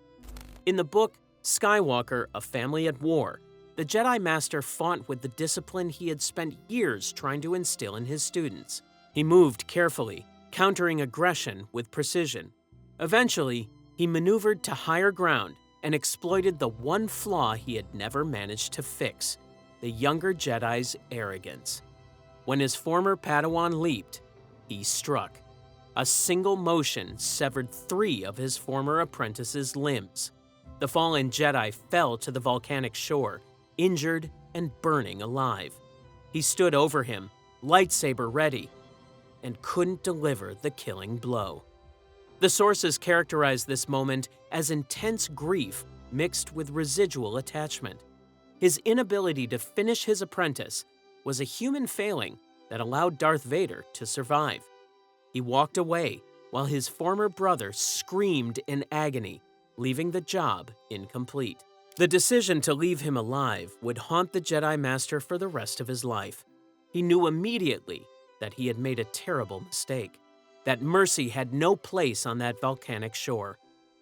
In the book Skywalker, A Family at War, the Jedi Master fought with the discipline he had spent years trying to instill in his students. He moved carefully, countering aggression with precision. Eventually, he maneuvered to higher ground and exploited the one flaw he had never managed to fix: the younger Jedi's arrogance. When his former Padawan leaped, he struck. A single motion severed 3 of his former apprentice's limbs. The fallen Jedi fell to the volcanic shore, injured and burning alive. He stood over him, lightsaber ready, and couldn't deliver the killing blow. The sources characterize this moment as intense grief mixed with residual attachment. His inability to finish his apprentice was a human failing that allowed Darth Vader to survive. He walked away while his former brother screamed in agony, leaving the job incomplete. The decision to leave him alive would haunt the Jedi Master for the rest of his life. He knew immediately that he had made a terrible mistake, that mercy had no place on that volcanic shore.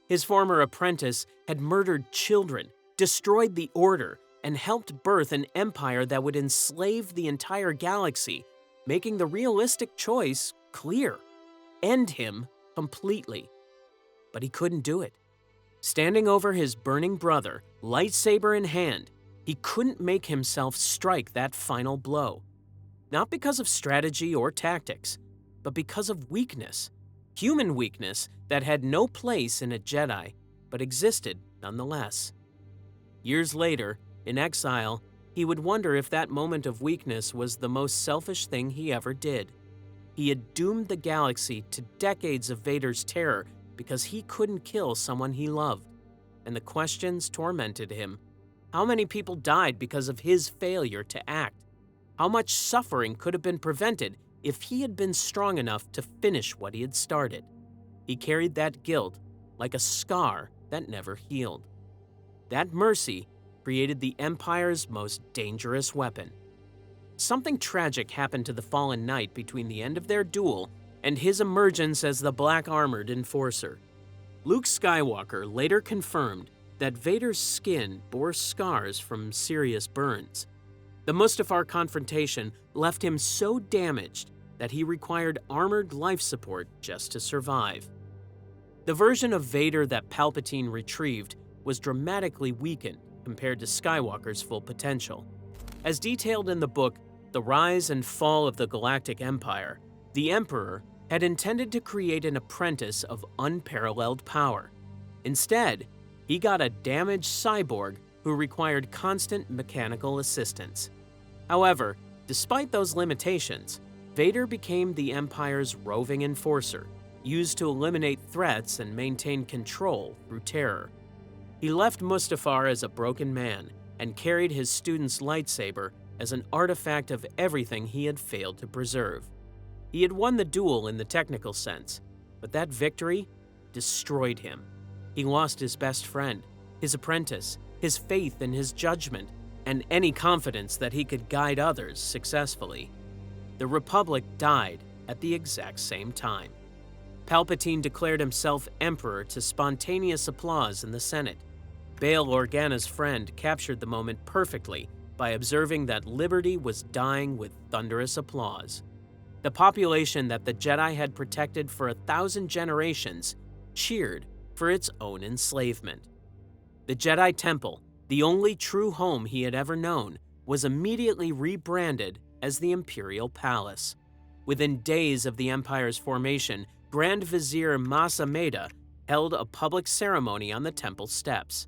His former apprentice had murdered children, destroyed the Order, and helped birth an empire that would enslave the entire galaxy, making the realistic choice clear: end him completely. But he couldn't do it. Standing over his burning brother, lightsaber in hand, he couldn't make himself strike that final blow. Not because of strategy or tactics, but because of weakness. Human weakness that had no place in a Jedi, but existed nonetheless. Years later, in Exile, he would wonder if that moment of weakness was the most selfish thing he ever did. He had doomed the galaxy to decades of Vader's terror because he couldn't kill someone he loved. And the questions tormented him. How many people died because of his failure to act? How much suffering could have been prevented if he had been strong enough to finish what he had started. He carried that guilt like a scar that never healed. That mercy created the Empire's most dangerous weapon. Something tragic happened to the fallen knight between the end of their duel and his emergence as the black-armored enforcer. Luke Skywalker later confirmed that Vader's skin bore scars from serious burns. The Mustafar confrontation left him so damaged that he required armored life support just to survive. The version of Vader that Palpatine retrieved was dramatically weakened compared to Skywalker's full potential. As detailed in the book The Rise and Fall of the Galactic Empire, the Emperor had intended to create an apprentice of unparalleled power. Instead, he got a damaged cyborg who required constant mechanical assistance. However, despite those limitations, Vader became the Empire's roving enforcer, used to eliminate threats and maintain control through terror. He left Mustafar as a broken man and carried his student's lightsaber as an artifact of everything he had failed to preserve. He had won the duel in the technical sense, but that victory destroyed him. He lost his best friend, his apprentice, his faith in his judgment, and any confidence that he could guide others successfully. The Republic died at the exact same time. Palpatine declared himself Emperor to spontaneous applause in the Senate. Bail Organa's friend captured the moment perfectly by observing that liberty was dying with thunderous applause. The population that the Jedi had protected for 1,000 generations cheered for its own enslavement. The Jedi Temple, the only true home he had ever known, was immediately rebranded as the Imperial Palace. Within days of the Empire's formation, Grand Vizier Mas Amedda held a public ceremony on the temple steps.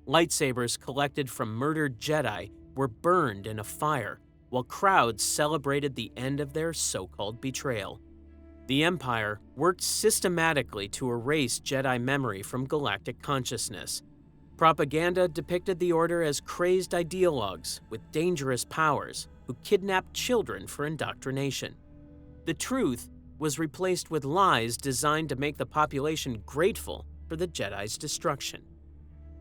Lightsabers collected from murdered Jedi were burned in a fire, while crowds celebrated the end of their so-called betrayal. The Empire worked systematically to erase Jedi memory from galactic consciousness. Propaganda depicted the Order as crazed ideologues with dangerous powers who kidnapped children for indoctrination. The truth was replaced with lies designed to make the population grateful for the Jedi's destruction.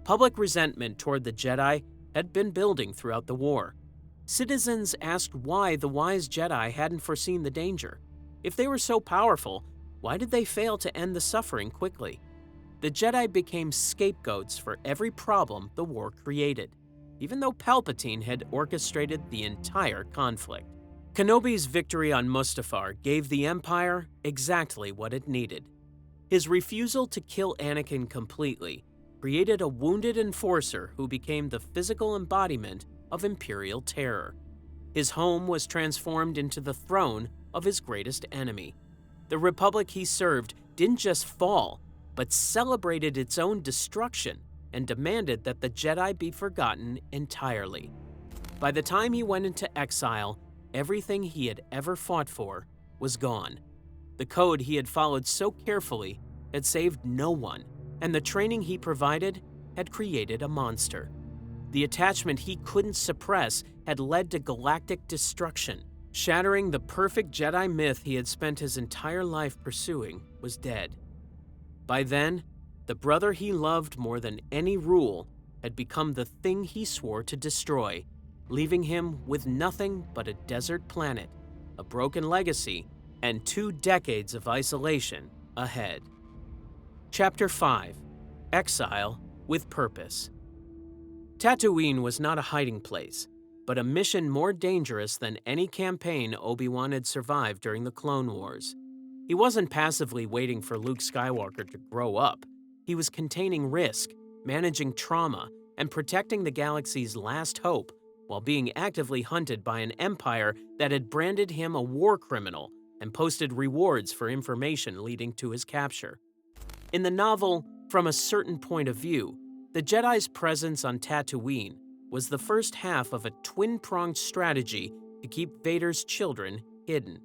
Public resentment toward the Jedi had been building throughout the war. Citizens asked why the wise Jedi hadn't foreseen the danger. If they were so powerful, why did they fail to end the suffering quickly? The Jedi became scapegoats for every problem the war created, even though Palpatine had orchestrated the entire conflict. Kenobi's victory on Mustafar gave the Empire exactly what it needed. His refusal to kill Anakin completely created a wounded enforcer who became the physical embodiment of Imperial terror. His home was transformed into the throne of his greatest enemy. The Republic he served didn't just fall, but celebrated its own destruction and demanded that the Jedi be forgotten entirely. By the time he went into exile, everything he had ever fought for was gone. The code he had followed so carefully had saved no one, and the training he provided had created a monster. The attachment he couldn't suppress had led to galactic destruction. Shattering the perfect Jedi myth he had spent his entire life pursuing was dead. By then, the brother he loved more than any rule had become the thing he swore to destroy, leaving him with nothing but a desert planet, a broken legacy, and 2 decades of isolation ahead. Chapter 5: Exile with Purpose. Tatooine was not a hiding place, but a mission more dangerous than any campaign Obi-Wan had survived during the Clone Wars. He wasn't passively waiting for Luke Skywalker to grow up. He was containing risk, managing trauma, and protecting the galaxy's last hope while being actively hunted by an empire that had branded him a war criminal and posted rewards for information leading to his capture. In the novel, From a Certain Point of View, the Jedi's presence on Tatooine was the first half of a twin-pronged strategy to keep Vader's children hidden.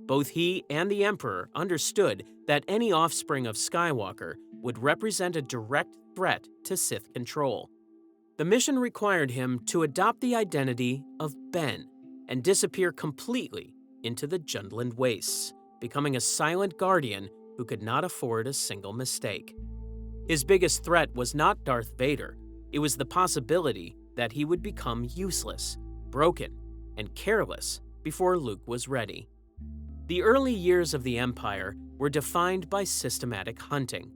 Both he and the Emperor understood that any offspring of Skywalker would represent a direct threat to Sith control. The mission required him to adopt the identity of Ben and disappear completely into the Jundland Wastes, becoming a silent guardian who could not afford a single mistake. His biggest threat was not Darth Vader, it was the possibility that he would become useless, broken, and careless before Luke was ready. The early years of the Empire were defined by systematic hunting.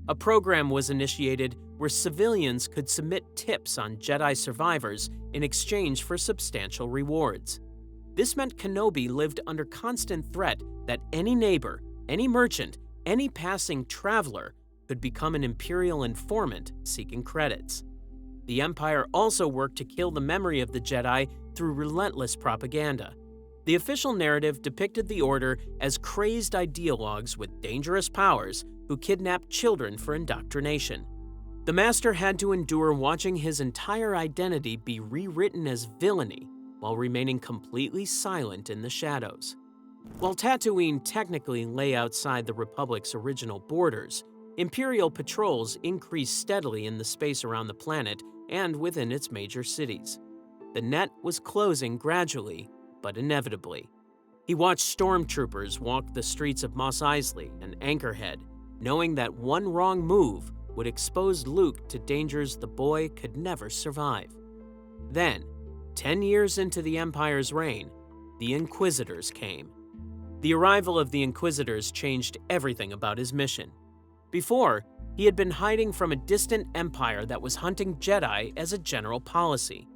A program was initiated where civilians could submit tips on Jedi survivors in exchange for substantial rewards. This meant Kenobi lived under constant threat that any neighbor, any merchant, any passing traveler could become an Imperial informant seeking credits. The Empire also worked to kill the memory of the Jedi through relentless propaganda. The official narrative depicted the Order as crazed ideologues with dangerous powers who kidnapped children for indoctrination. The Master had to endure watching his entire identity be rewritten as villainy while remaining completely silent in the shadows. While Tatooine technically lay outside the Republic's original borders, Imperial patrols increased steadily in the space around the planet and within its major cities. The net was closing gradually, but inevitably. He watched stormtroopers walk the streets of Mos Eisley and Anchorhead, knowing that one wrong move would expose Luke to dangers the boy could never survive. Then, 10 years into the Empire's reign, the Inquisitors came. The arrival of the Inquisitors changed everything about his mission. Before, he had been hiding from a distant empire that was hunting Jedi as a general policy.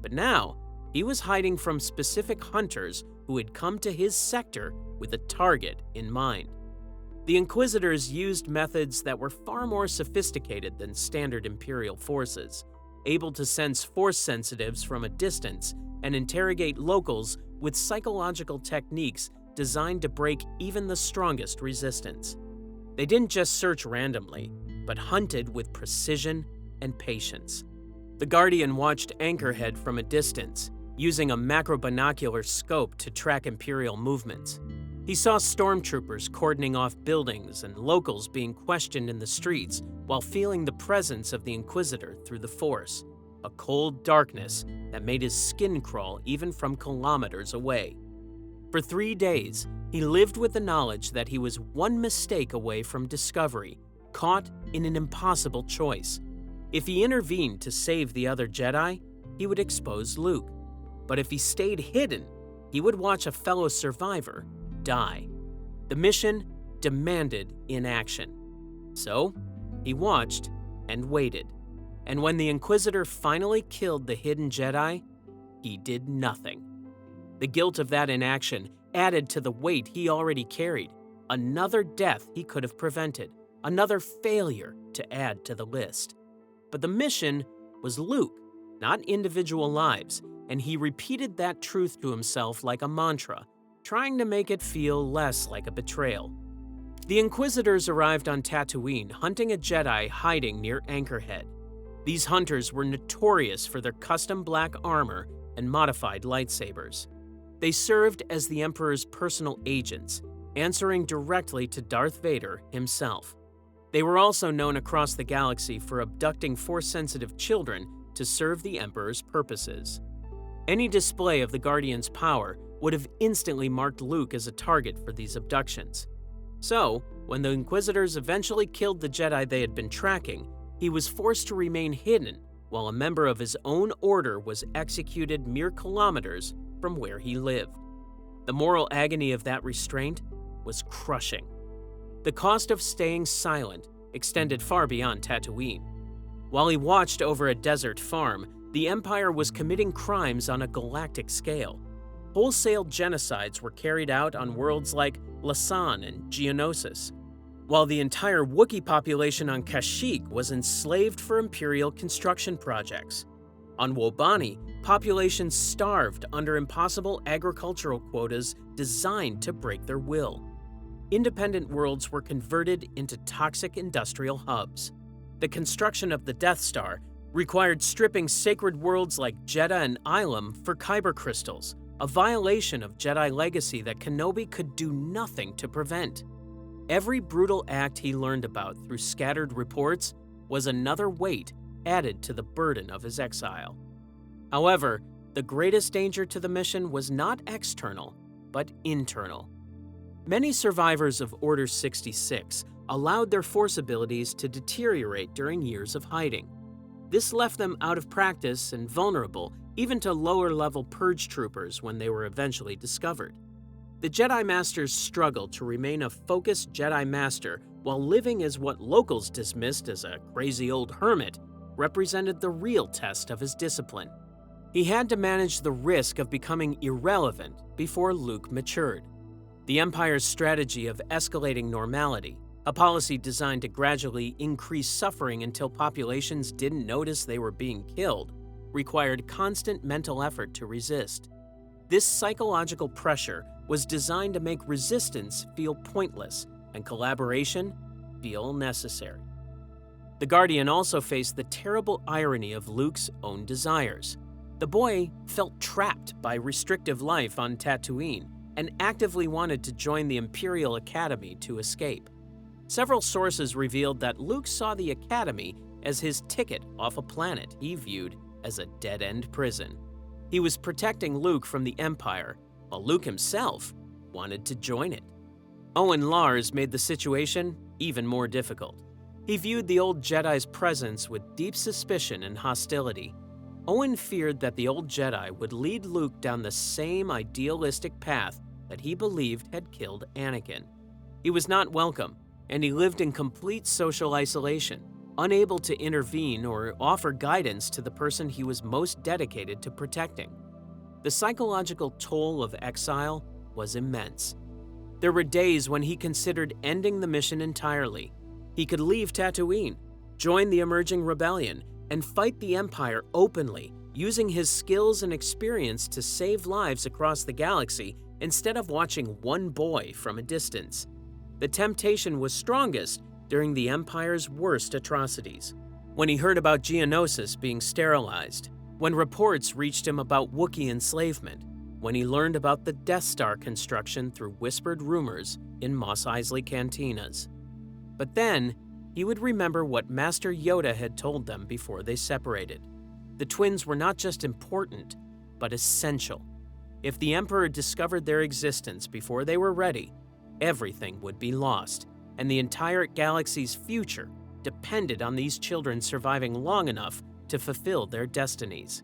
But now, he was hiding from specific hunters who had come to his sector with a target in mind. The Inquisitors used methods that were far more sophisticated than standard Imperial forces, able to sense Force sensitives from a distance and interrogate locals with psychological techniques designed to break even the strongest resistance. They didn't just search randomly, but hunted with precision and patience. The Guardian watched Anchorhead from a distance, using a macro-binocular scope to track Imperial movements. He saw stormtroopers cordoning off buildings and locals being questioned in the streets while feeling the presence of the Inquisitor through the Force, a cold darkness that made his skin crawl even from kilometers away. For 3 days, he lived with the knowledge that he was one mistake away from discovery, caught in an impossible choice. If he intervened to save the other Jedi, he would expose Luke. But if he stayed hidden, he would watch a fellow survivor die. The mission demanded inaction. So, he watched and waited. And when the Inquisitor finally killed the hidden Jedi, he did nothing. The guilt of that inaction added to the weight he already carried. Another death he could have prevented, another failure to add to the list. But the mission was Luke, not individual lives, and he repeated that truth to himself like a mantra, trying to make it feel less like a betrayal. The Inquisitors arrived on Tatooine hunting a Jedi hiding near Anchorhead. These hunters were notorious for their custom black armor and modified lightsabers. They served as the Emperor's personal agents, answering directly to Darth Vader himself. They were also known across the galaxy for abducting Force-sensitive children to serve the Emperor's purposes. Any display of the Guardian's power would have instantly marked Luke as a target for these abductions. So, when the Inquisitors eventually killed the Jedi they had been tracking, he was forced to remain hidden while a member of his own order was executed mere kilometers from where he lived. The moral agony of that restraint was crushing. The cost of staying silent extended far beyond Tatooine. While he watched over a desert farm, the Empire was committing crimes on a galactic scale. Wholesale genocides were carried out on worlds like Lasan and Geonosis, while the entire Wookiee population on Kashyyyk was enslaved for Imperial construction projects. On Wobani, populations starved under impossible agricultural quotas designed to break their will. Independent worlds were converted into toxic industrial hubs. The construction of the Death Star required stripping sacred worlds like Jedha and Ilum for kyber crystals, a violation of Jedi legacy that Kenobi could do nothing to prevent. Every brutal act he learned about through scattered reports was another weight added to the burden of his exile. However, the greatest danger to the mission was not external, but internal. Many survivors of Order 66 allowed their Force abilities to deteriorate during years of hiding. This left them out of practice and vulnerable even to lower-level purge troopers when they were eventually discovered. The Jedi Master's struggle to remain a focused Jedi Master while living as what locals dismissed as a crazy old hermit represented the real test of his discipline. He had to manage the risk of becoming irrelevant before Luke matured. The Empire's strategy of escalating normality, a policy designed to gradually increase suffering until populations didn't notice they were being killed, required constant mental effort to resist. This psychological pressure was designed to make resistance feel pointless and collaboration feel necessary. The Guardian also faced the terrible irony of Luke's own desires. The boy felt trapped by restrictive life on Tatooine and actively wanted to join the Imperial Academy to escape. Several sources revealed that Luke saw the Academy as his ticket off a planet he viewed as a dead-end prison. He was protecting Luke from the Empire, while Luke himself wanted to join it. Owen Lars made the situation even more difficult. He viewed the old Jedi's presence with deep suspicion and hostility. Owen feared that the old Jedi would lead Luke down the same idealistic path that he believed had killed Anakin. He was not welcome, and he lived in complete social isolation, unable to intervene or offer guidance to the person he was most dedicated to protecting. The psychological toll of exile was immense. There were days when he considered ending the mission entirely. He could leave Tatooine, join the emerging rebellion, and fight the Empire openly, using his skills and experience to save lives across the galaxy instead of watching one boy from a distance. The temptation was strongest during the Empire's worst atrocities. When he heard about Geonosis being sterilized, when reports reached him about Wookiee enslavement, when he learned about the Death Star construction through whispered rumors in Mos Eisley cantinas. But then, he would remember what Master Yoda had told them before they separated. The twins were not just important, but essential. If the Emperor discovered their existence before they were ready, everything would be lost, and the entire galaxy's future depended on these children surviving long enough to fulfill their destinies.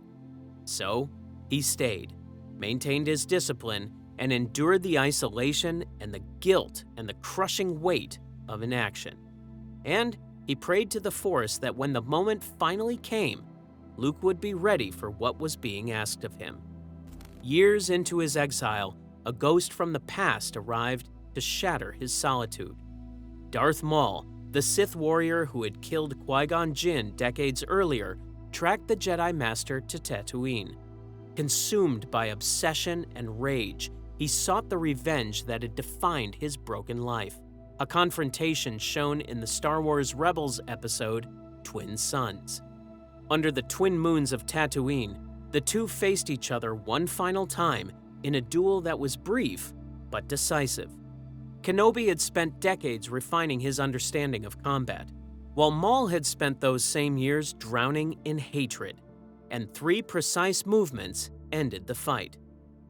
So, he stayed, maintained his discipline, and endured the isolation and the guilt and the crushing weight of inaction. And he prayed to the Force that when the moment finally came, Luke would be ready for what was being asked of him. Years into his exile, a ghost from the past arrived to shatter his solitude. Darth Maul, the Sith warrior who had killed Qui-Gon Jinn decades earlier, tracked the Jedi Master to Tatooine. Consumed by obsession and rage, he sought the revenge that had defined his broken life, a confrontation shown in the Star Wars Rebels episode, Twin Suns. Under the twin moons of Tatooine, the two faced each other one final time in a duel that was brief but decisive. Kenobi had spent decades refining his understanding of combat, while Maul had spent those same years drowning in hatred, and 3 precise movements ended the fight.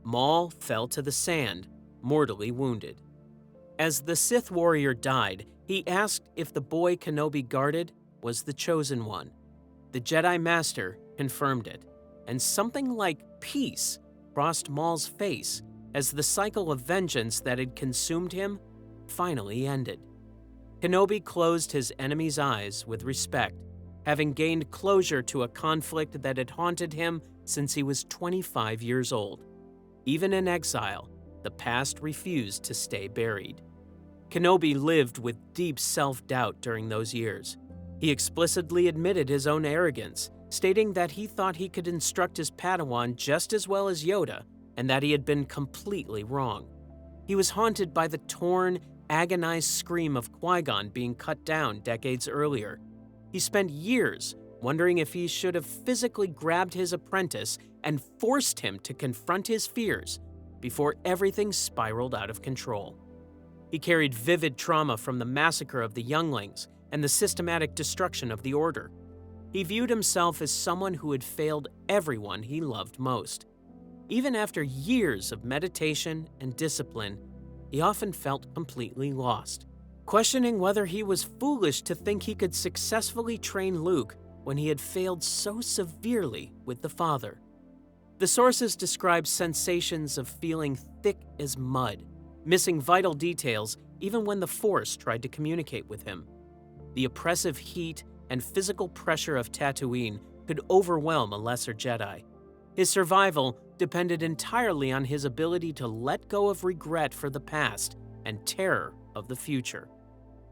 Maul fell to the sand, mortally wounded. As the Sith warrior died, he asked if the boy Kenobi guarded was the chosen one. The Jedi Master confirmed it, and something like peace crossed Maul's face as the cycle of vengeance that had consumed him finally ended. Kenobi closed his enemy's eyes with respect, having gained closure to a conflict that had haunted him since he was 25 years old. Even in exile, the past refused to stay buried. Kenobi lived with deep self-doubt during those years. He explicitly admitted his own arrogance, stating that he thought he could instruct his Padawan just as well as Yoda, and that he had been completely wrong. He was haunted by the torn, agonized scream of Qui-Gon being cut down decades earlier. He spent years wondering if he should have physically grabbed his apprentice and forced him to confront his fears before everything spiraled out of control. He carried vivid trauma from the massacre of the younglings and the systematic destruction of the Order. He viewed himself as someone who had failed everyone he loved most. Even after years of meditation and discipline, he often felt completely lost, questioning whether he was foolish to think he could successfully train Luke when he had failed so severely with the Father. The sources describe sensations of feeling thick as mud, missing vital details even when the Force tried to communicate with him. The oppressive heat and physical pressure of Tatooine could overwhelm a lesser Jedi. His survival depended entirely on his ability to let go of regret for the past and terror of the future.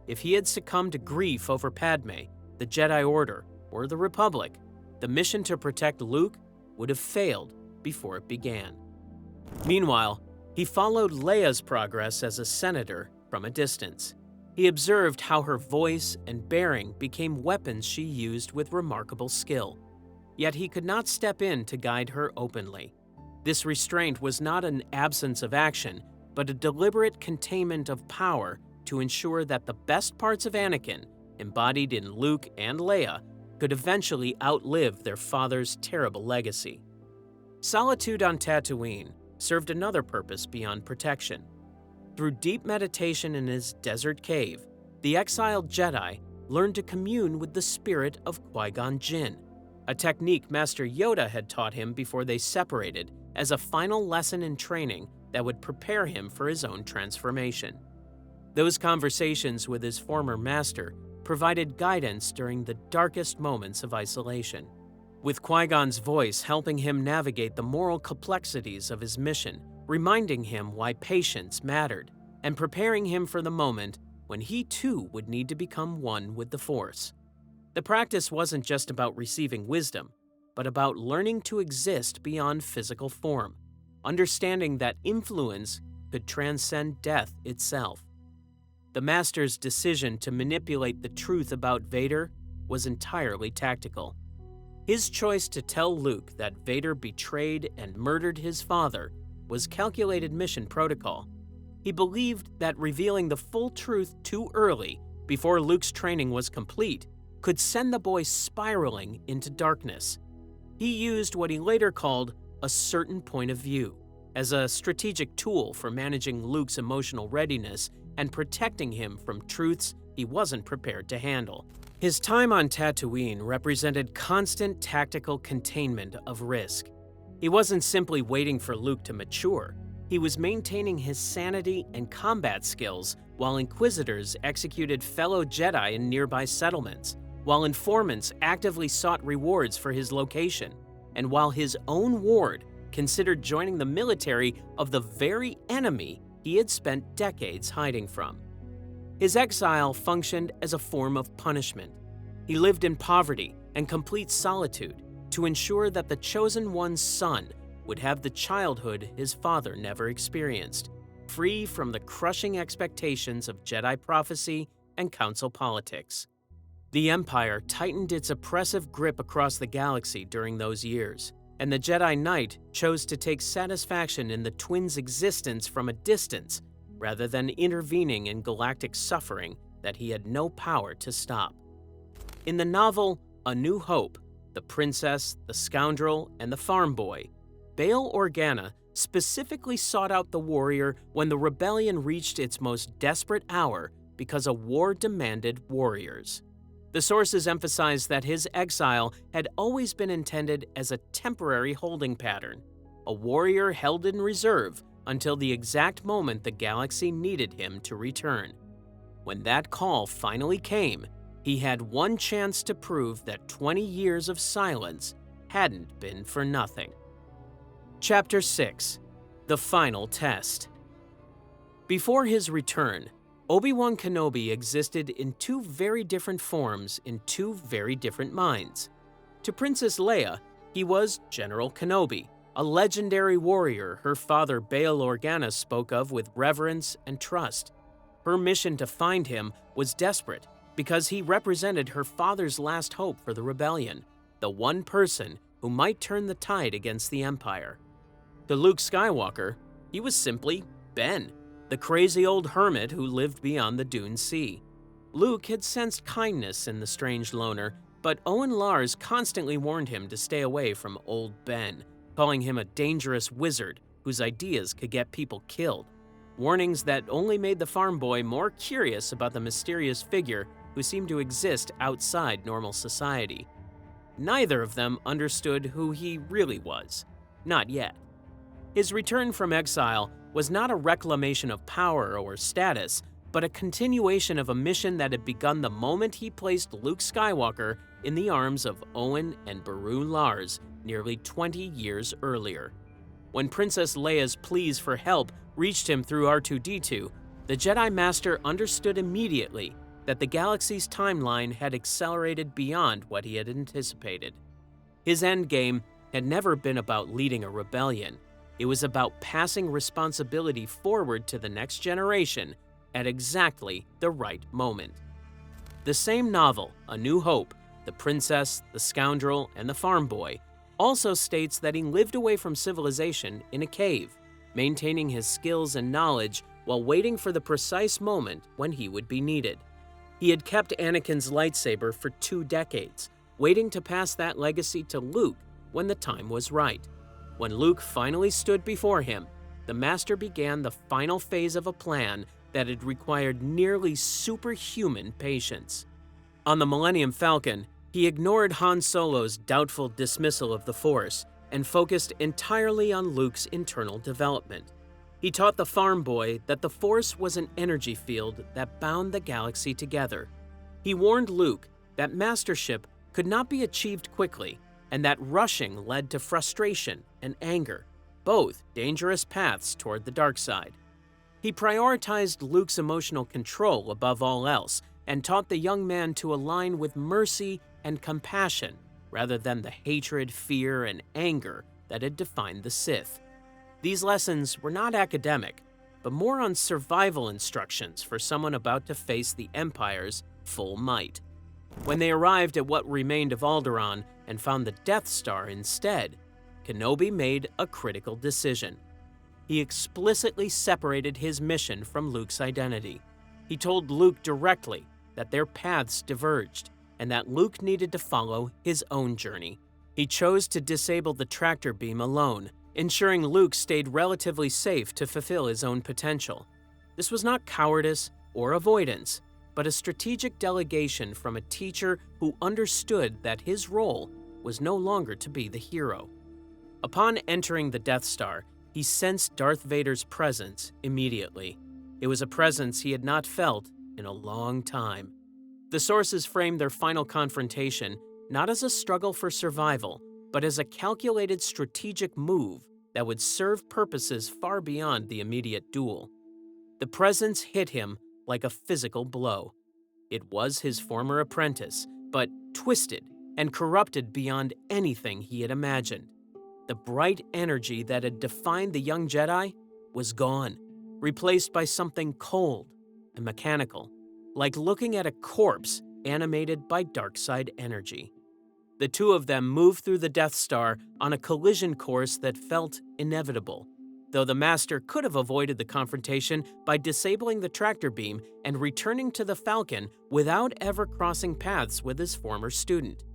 If he had succumbed to grief over Padme, the Jedi Order, or the Republic, the mission to protect Luke would have failed before it began. Meanwhile, he followed Leia's progress as a senator from a distance. He observed how her voice and bearing became weapons she used with remarkable skill. Yet he could not step in to guide her openly. This restraint was not an absence of action, but a deliberate containment of power to ensure that the best parts of Anakin, embodied in Luke and Leia, could eventually outlive their father's terrible legacy. Solitude on Tatooine served another purpose beyond protection. Through deep meditation in his desert cave, the exiled Jedi learned to commune with the spirit of Qui-Gon Jinn, a technique Master Yoda had taught him before they separated as a final lesson in training that would prepare him for his own transformation. Those conversations with his former master provided guidance during the darkest moments of isolation, with Qui-Gon's voice helping him navigate the moral complexities of his mission, reminding him why patience mattered, and preparing him for the moment when he too would need to become one with the Force. The practice wasn't just about receiving wisdom, but about learning to exist beyond physical form, understanding that influence could transcend death itself. The Master's decision to manipulate the truth about Vader was entirely tactical. His choice to tell Luke that Vader betrayed and murdered his father was calculated mission protocol. He believed that revealing the full truth too early, before Luke's training was complete, could send the boy spiraling into darkness. He used what he later called a certain point of view as a strategic tool for managing Luke's emotional readiness and protecting him from truths he wasn't prepared to handle. His time on Tatooine represented constant tactical containment of risk. He wasn't simply waiting for Luke to mature. He was maintaining his sanity and combat skills while Inquisitors executed fellow Jedi in nearby settlements, while informants actively sought rewards for his location, and while his own ward considered joining the military of the very enemy he had spent decades hiding from. His exile functioned as a form of punishment. He lived in poverty and complete solitude to ensure that the Chosen One's son would have the childhood his father never experienced, free from the crushing expectations of Jedi prophecy and council politics. The Empire tightened its oppressive grip across the galaxy during those years, and the Jedi Knight chose to take satisfaction in the twins' existence from a distance rather than intervening in galactic suffering that he had no power to stop. In the novel A New Hope, The Princess, the Scoundrel, and the Farm Boy, Bail Organa specifically sought out the warrior when the rebellion reached its most desperate hour because a war demanded warriors. The sources emphasize that his exile had always been intended as a temporary holding pattern, a warrior held in reserve until the exact moment the galaxy needed him to return. When that call finally came, he had one chance to prove that 20 years of silence hadn't been for nothing. Chapter 6: The Final Test. Before his return, Obi-Wan Kenobi existed in two very different forms in two very different minds. To Princess Leia, he was General Kenobi, a legendary warrior her father Bail Organa spoke of with reverence and trust. Her mission to find him was desperate because he represented her father's last hope for the rebellion, the one person who might turn the tide against the Empire. To Luke Skywalker, he was simply Ben, the crazy old hermit who lived beyond the Dune Sea. Luke had sensed kindness in the strange loner, but Owen Lars constantly warned him to stay away from old Ben, calling him a dangerous wizard whose ideas could get people killed. Warnings that only made the farm boy more curious about the mysterious figure who seemed to exist outside normal society. Neither of them understood who he really was. Not yet. His return from exile was not a reclamation of power or status, but a continuation of a mission that had begun the moment he placed Luke Skywalker in the arms of Owen and Beru Lars nearly 20 years earlier. When Princess Leia's pleas for help reached him through R2-D2, the Jedi Master understood immediately that the galaxy's timeline had accelerated beyond what he had anticipated. His endgame had never been about leading a rebellion. It was about passing responsibility forward to the next generation at exactly the right moment. The same novel, A New Hope, The Princess, the Scoundrel, and the Farm Boy, also states that he lived away from civilization in a cave, maintaining his skills and knowledge while waiting for the precise moment when he would be needed. He had kept Anakin's lightsaber for 2 decades, waiting to pass that legacy to Luke when the time was right. When Luke finally stood before him, the Master began the final phase of a plan that had required nearly superhuman patience. On the Millennium Falcon, he ignored Han Solo's doubtful dismissal of the Force and focused entirely on Luke's internal development. He taught the farm boy that the Force was an energy field that bound the galaxy together. He warned Luke that mastership could not be achieved quickly, and that rushing led to frustration and anger, both dangerous paths toward the dark side. He prioritized Luke's emotional control above all else and taught the young man to align with mercy and compassion rather than the hatred, fear, and anger that had defined the Sith. These lessons were not academic, but more on survival instructions for someone about to face the Empire's full might. When they arrived at what remained of Alderaan and found the Death Star instead, Kenobi made a critical decision. He explicitly separated his mission from Luke's identity. He told Luke directly that their paths diverged and that Luke needed to follow his own journey. He chose to disable the tractor beam alone, ensuring Luke stayed relatively safe to fulfill his own potential. This was not cowardice or avoidance, but a strategic delegation from a teacher who understood that his role was no longer to be the hero. Upon entering the Death Star, he sensed Darth Vader's presence immediately. It was a presence he had not felt in a long time. The sources framed their final confrontation not as a struggle for survival, but as a calculated strategic move that would serve purposes far beyond the immediate duel. The presence hit him like a physical blow. It was his former apprentice, but twisted and corrupted beyond anything he had imagined. The bright energy that had defined the young Jedi was gone, replaced by something cold and mechanical, like looking at a corpse animated by dark side energy. The two of them moved through the Death Star on a collision course that felt inevitable, though the Master could have avoided the confrontation by disabling the tractor beam and returning to the Falcon without ever crossing paths with his former student.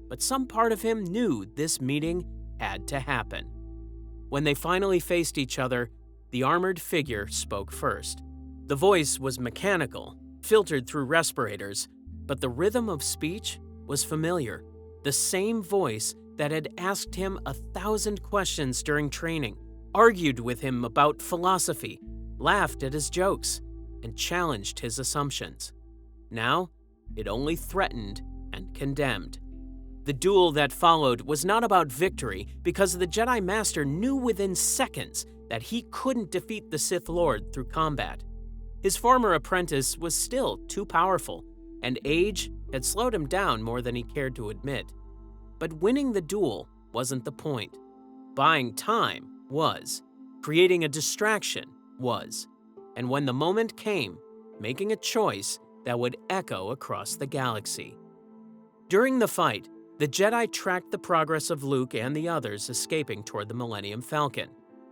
But some part of him knew this meeting had to happen. When they finally faced each other, the armored figure spoke first. The voice was mechanical, filtered through respirators, but the rhythm of speech was familiar. The same voice that had asked him 1,000 questions during training, argued with him about philosophy, laughed at his jokes, and challenged his assumptions. Now, it only threatened and condemned. The duel that followed was not about victory because the Jedi Master knew within seconds that he couldn't defeat the Sith Lord through combat. His former apprentice was still too powerful, and age had slowed him down more than he cared to admit. But winning the duel wasn't the point. Buying time was. Creating a distraction was. And when the moment came, making a choice that would echo across the galaxy. During the fight, the Jedi tracked the progress of Luke and the others escaping toward the Millennium Falcon.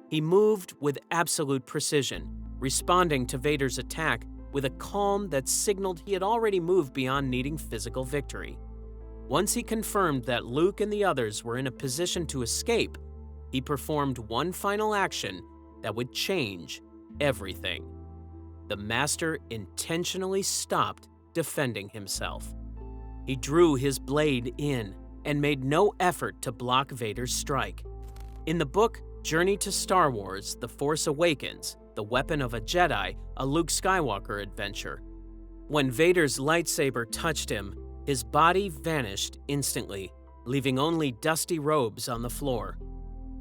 He moved with absolute precision, responding to Vader's attack with a calm that signaled he had already moved beyond needing physical victory. Once he confirmed that Luke and the others were in a position to escape, he performed one final action that would change everything. The Master intentionally stopped defending himself. He drew his blade in and made no effort to block Vader's strike. In the book Journey to Star Wars: The Force Awakens, The Weapon of a Jedi, a Luke Skywalker adventure, when Vader's lightsaber touched him, his body vanished instantly, leaving only dusty robes on the floor.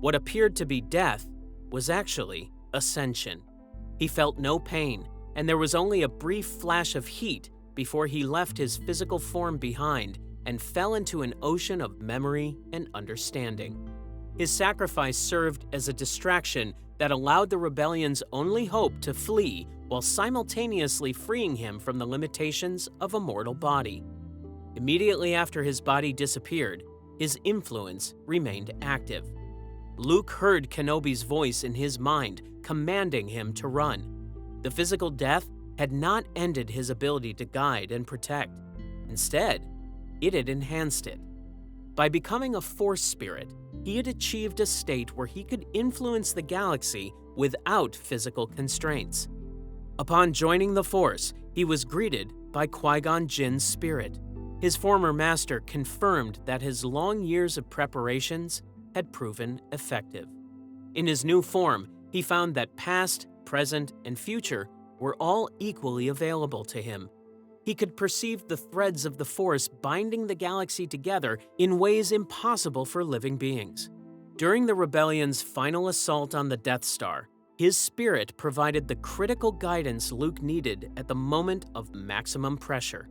What appeared to be death was actually ascension. He felt no pain, and there was only a brief flash of heat before he left his physical form behind and fell into an ocean of memory and understanding. His sacrifice served as a distraction that allowed the rebellion's only hope to flee while simultaneously freeing him from the limitations of a mortal body. Immediately after his body disappeared, his influence remained active. Luke heard Kenobi's voice in his mind, commanding him to run. The physical death had not ended his ability to guide and protect. Instead, it had enhanced it. By becoming a Force spirit, he had achieved a state where he could influence the galaxy without physical constraints. Upon joining the Force, he was greeted by Qui-Gon Jinn's spirit. His former master confirmed that his long years of preparations had proven effective. In his new form, he found that past, present, and future were all equally available to him. He could perceive the threads of the Force binding the galaxy together in ways impossible for living beings. During the Rebellion's final assault on the Death Star, his spirit provided the critical guidance Luke needed at the moment of maximum pressure.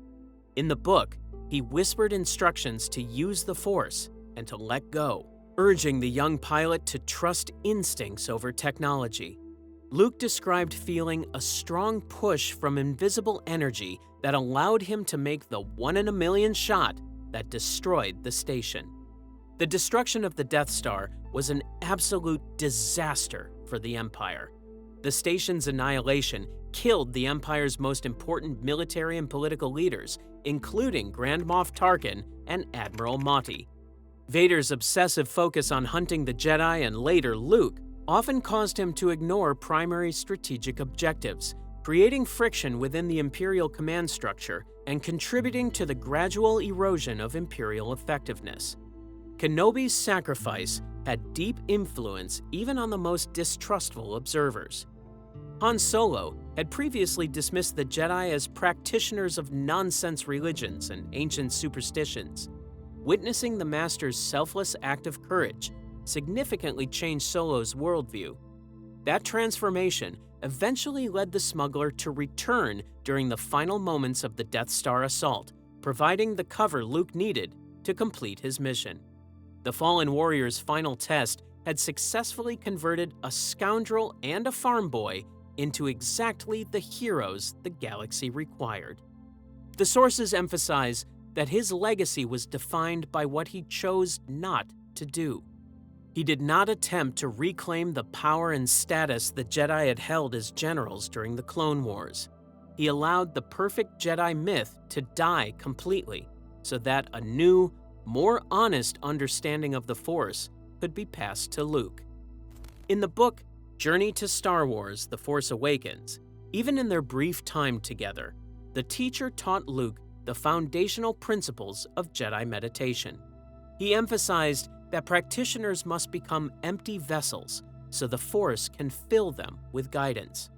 In the book, he whispered instructions to use the Force and to let go, urging the young pilot to trust instincts over technology. Luke described feeling a strong push from invisible energy that allowed him to make the one-in-a-million shot that destroyed the station. The destruction of the Death Star was an absolute disaster for the Empire. The station's annihilation killed the Empire's most important military and political leaders, including Grand Moff Tarkin and Admiral Motti. Vader's obsessive focus on hunting the Jedi and later Luke often caused him to ignore primary strategic objectives, creating friction within the Imperial command structure and contributing to the gradual erosion of Imperial effectiveness. Kenobi's sacrifice had deep influence even on the most distrustful observers. Han Solo had previously dismissed the Jedi as practitioners of nonsense religions and ancient superstitions. Witnessing the Master's selfless act of courage significantly changed Solo's worldview. That transformation eventually led the smuggler to return during the final moments of the Death Star assault, providing the cover Luke needed to complete his mission. The fallen warrior's final test had successfully converted a scoundrel and a farm boy into exactly the heroes the galaxy required. The sources emphasize that his legacy was defined by what he chose not to do. He did not attempt to reclaim the power and status the Jedi had held as generals during the Clone Wars. He allowed the perfect Jedi myth to die completely so that a new, more honest understanding of the Force could be passed to Luke. In the book Journey to Star Wars: The Force Awakens, even in their brief time together, the teacher taught Luke the foundational principles of Jedi meditation. He emphasized that practitioners must become empty vessels so the Force can fill them with guidance.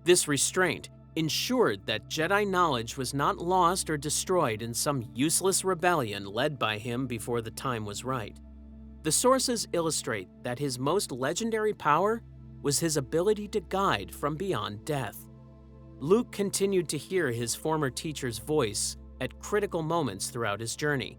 This restraint ensured that Jedi knowledge was not lost or destroyed in some useless rebellion led by him before the time was right. The sources illustrate that his most legendary power was his ability to guide from beyond death. Luke continued to hear his former teacher's voice at critical moments throughout his journey.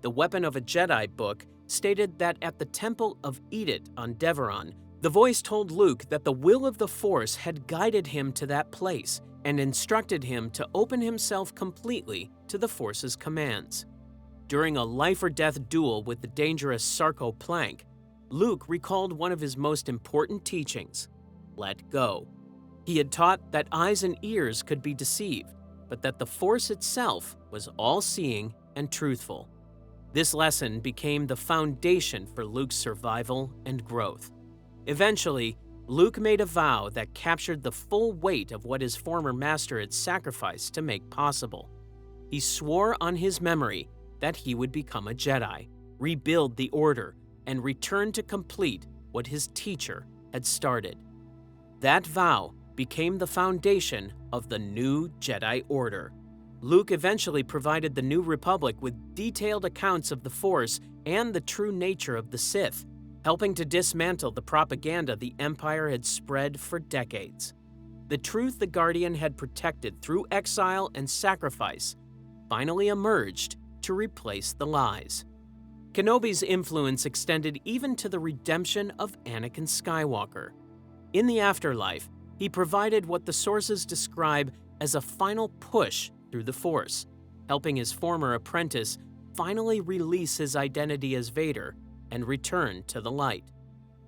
The Weapon of a Jedi book stated that at the Temple of Edit on Deveron, the voice told Luke that the will of the Force had guided him to that place and instructed him to open himself completely to the Force's commands. During a life-or-death duel with the dangerous Sarko Plank, Luke recalled one of his most important teachings: let go. He had taught that eyes and ears could be deceived, but that the Force itself was all-seeing and truthful. This lesson became the foundation for Luke's survival and growth. Eventually, Luke made a vow that captured the full weight of what his former master had sacrificed to make possible. He swore on his memory that he would become a Jedi, rebuild the Order, and return to complete what his teacher had started. That vow became the foundation of the new Jedi Order. Luke eventually provided the New Republic with detailed accounts of the Force and the true nature of the Sith, helping to dismantle the propaganda the Empire had spread for decades. The truth the Guardian had protected through exile and sacrifice finally emerged to replace the lies. Kenobi's influence extended even to the redemption of Anakin Skywalker. In the afterlife, he provided what the sources describe as a final push through the Force, helping his former apprentice finally release his identity as Vader and return to the light.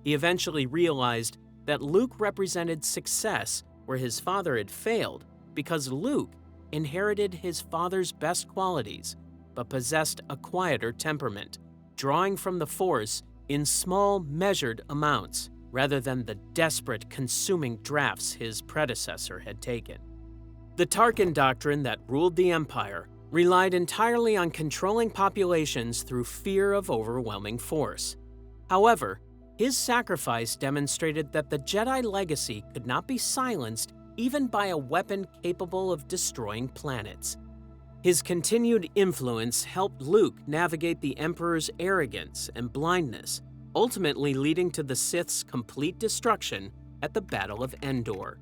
He eventually realized that Luke represented success where his father had failed because Luke inherited his father's best qualities but possessed a quieter temperament, drawing from the Force in small, measured amounts rather than the desperate, consuming drafts his predecessor had taken. The Tarkin doctrine that ruled the Empire relied entirely on controlling populations through fear of overwhelming force. However, his sacrifice demonstrated that the Jedi legacy could not be silenced even by a weapon capable of destroying planets. His continued influence helped Luke navigate the Emperor's arrogance and blindness, ultimately leading to the Sith's complete destruction at the Battle of Endor.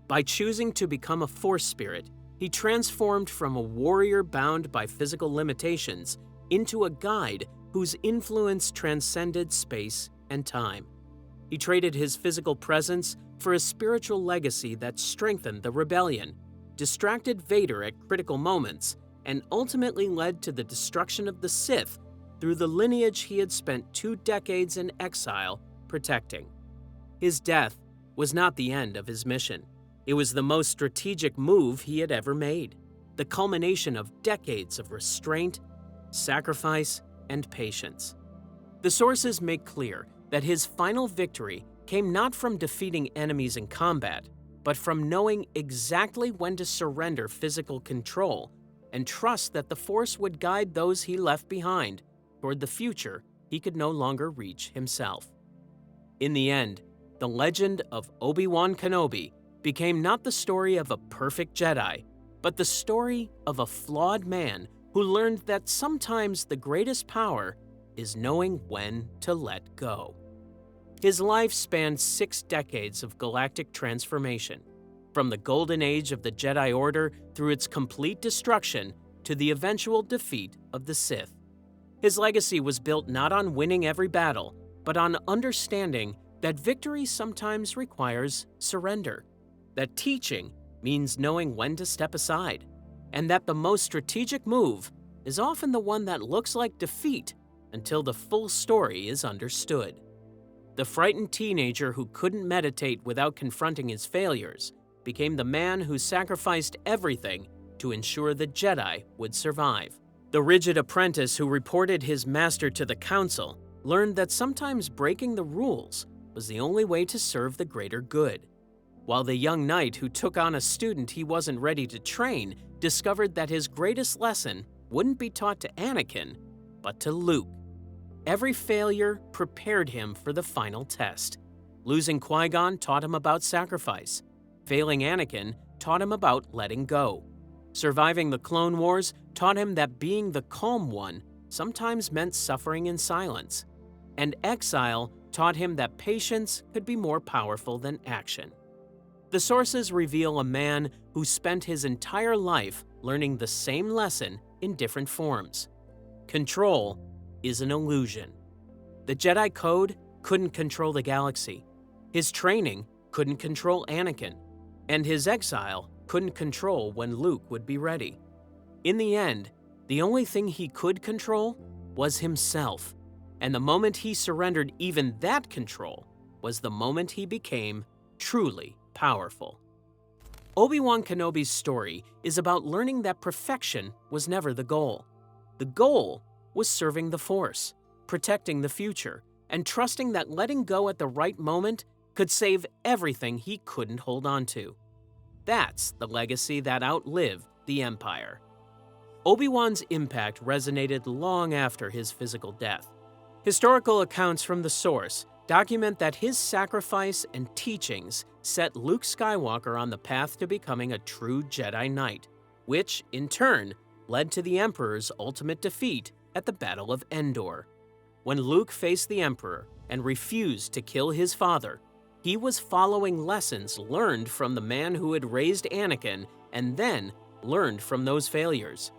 By choosing to become a Force spirit, he transformed from a warrior bound by physical limitations into a guide whose influence transcended space and time. He traded his physical presence for a spiritual legacy that strengthened the rebellion, distracted Vader at critical moments, and ultimately led to the destruction of the Sith through the lineage he had spent 2 decades in exile protecting. His death was not the end of his mission. It was the most strategic move he had ever made, the culmination of decades of restraint, sacrifice, and patience. The sources make clear that his final victory came not from defeating enemies in combat, but from knowing exactly when to surrender physical control and trust that the Force would guide those he left behind toward the future he could no longer reach himself. In the end, the legend of Obi-Wan Kenobi became not the story of a perfect Jedi, but the story of a flawed man who learned that sometimes the greatest power is knowing when to let go. His life spanned 6 decades of galactic transformation, from the golden age of the Jedi Order through its complete destruction to the eventual defeat of the Sith. His legacy was built not on winning every battle, but on understanding that victory sometimes requires surrender, that teaching means knowing when to step aside, and that the most strategic move is often the one that looks like defeat until the full story is understood. The frightened teenager who couldn't meditate without confronting his failures became the man who sacrificed everything to ensure the Jedi would survive. The rigid apprentice who reported his master to the council learned that sometimes breaking the rules was the only way to serve the greater good, while the young knight who took on a student he wasn't ready to train discovered that his greatest lesson wouldn't be taught to Anakin, but to Luke. Every failure prepared him for the final test. Losing Qui-Gon taught him about sacrifice. Failing Anakin taught him about letting go. Surviving the Clone Wars taught him that being the calm one sometimes meant suffering in silence. And Exile taught him that patience could be more powerful than action. The sources reveal a man who spent his entire life learning the same lesson in different forms. Control is an illusion. The Jedi Code couldn't control the galaxy. His training couldn't control Anakin. And his exile couldn't control when Luke would be ready. In the end, the only thing he could control was himself. And the moment he surrendered even that control was the moment he became truly powerful. Obi-Wan Kenobi's story is about learning that perfection was never the goal. The goal was serving the Force, protecting the future, and trusting that letting go at the right moment could save everything he couldn't hold on to. That's the legacy that outlived the Empire. Obi-Wan's impact resonated long after his physical death. Historical accounts from the source document that his sacrifice and teachings set Luke Skywalker on the path to becoming a true Jedi Knight, which, in turn, led to the Emperor's ultimate defeat at the Battle of Endor. When Luke faced the Emperor and refused to kill his father, he was following lessons learned from the man who had raised Anakin and then learned from those failures.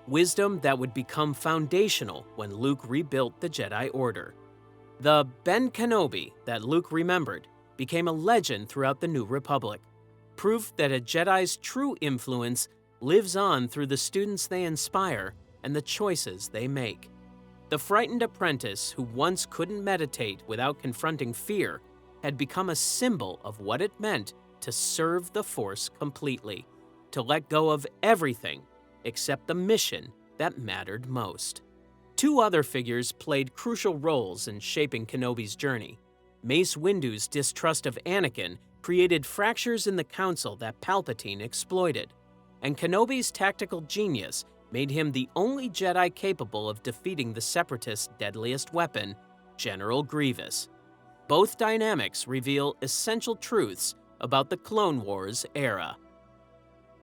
Wisdom that would become foundational when Luke rebuilt the Jedi Order. The Ben Kenobi that Luke remembered became a legend throughout the New Republic, proof that a Jedi's true influence lives on through the students they inspire and the choices they make. The frightened apprentice who once couldn't meditate without confronting fear had become a symbol of what it meant to serve the Force completely, to let go of everything except the mission that mattered most. Two other figures played crucial roles in shaping Kenobi's journey. Mace Windu's distrust of Anakin created fractures in the Council that Palpatine exploited, and Kenobi's tactical genius made him the only Jedi capable of defeating the Separatists' deadliest weapon, General Grievous. Both dynamics reveal essential truths about the Clone Wars era.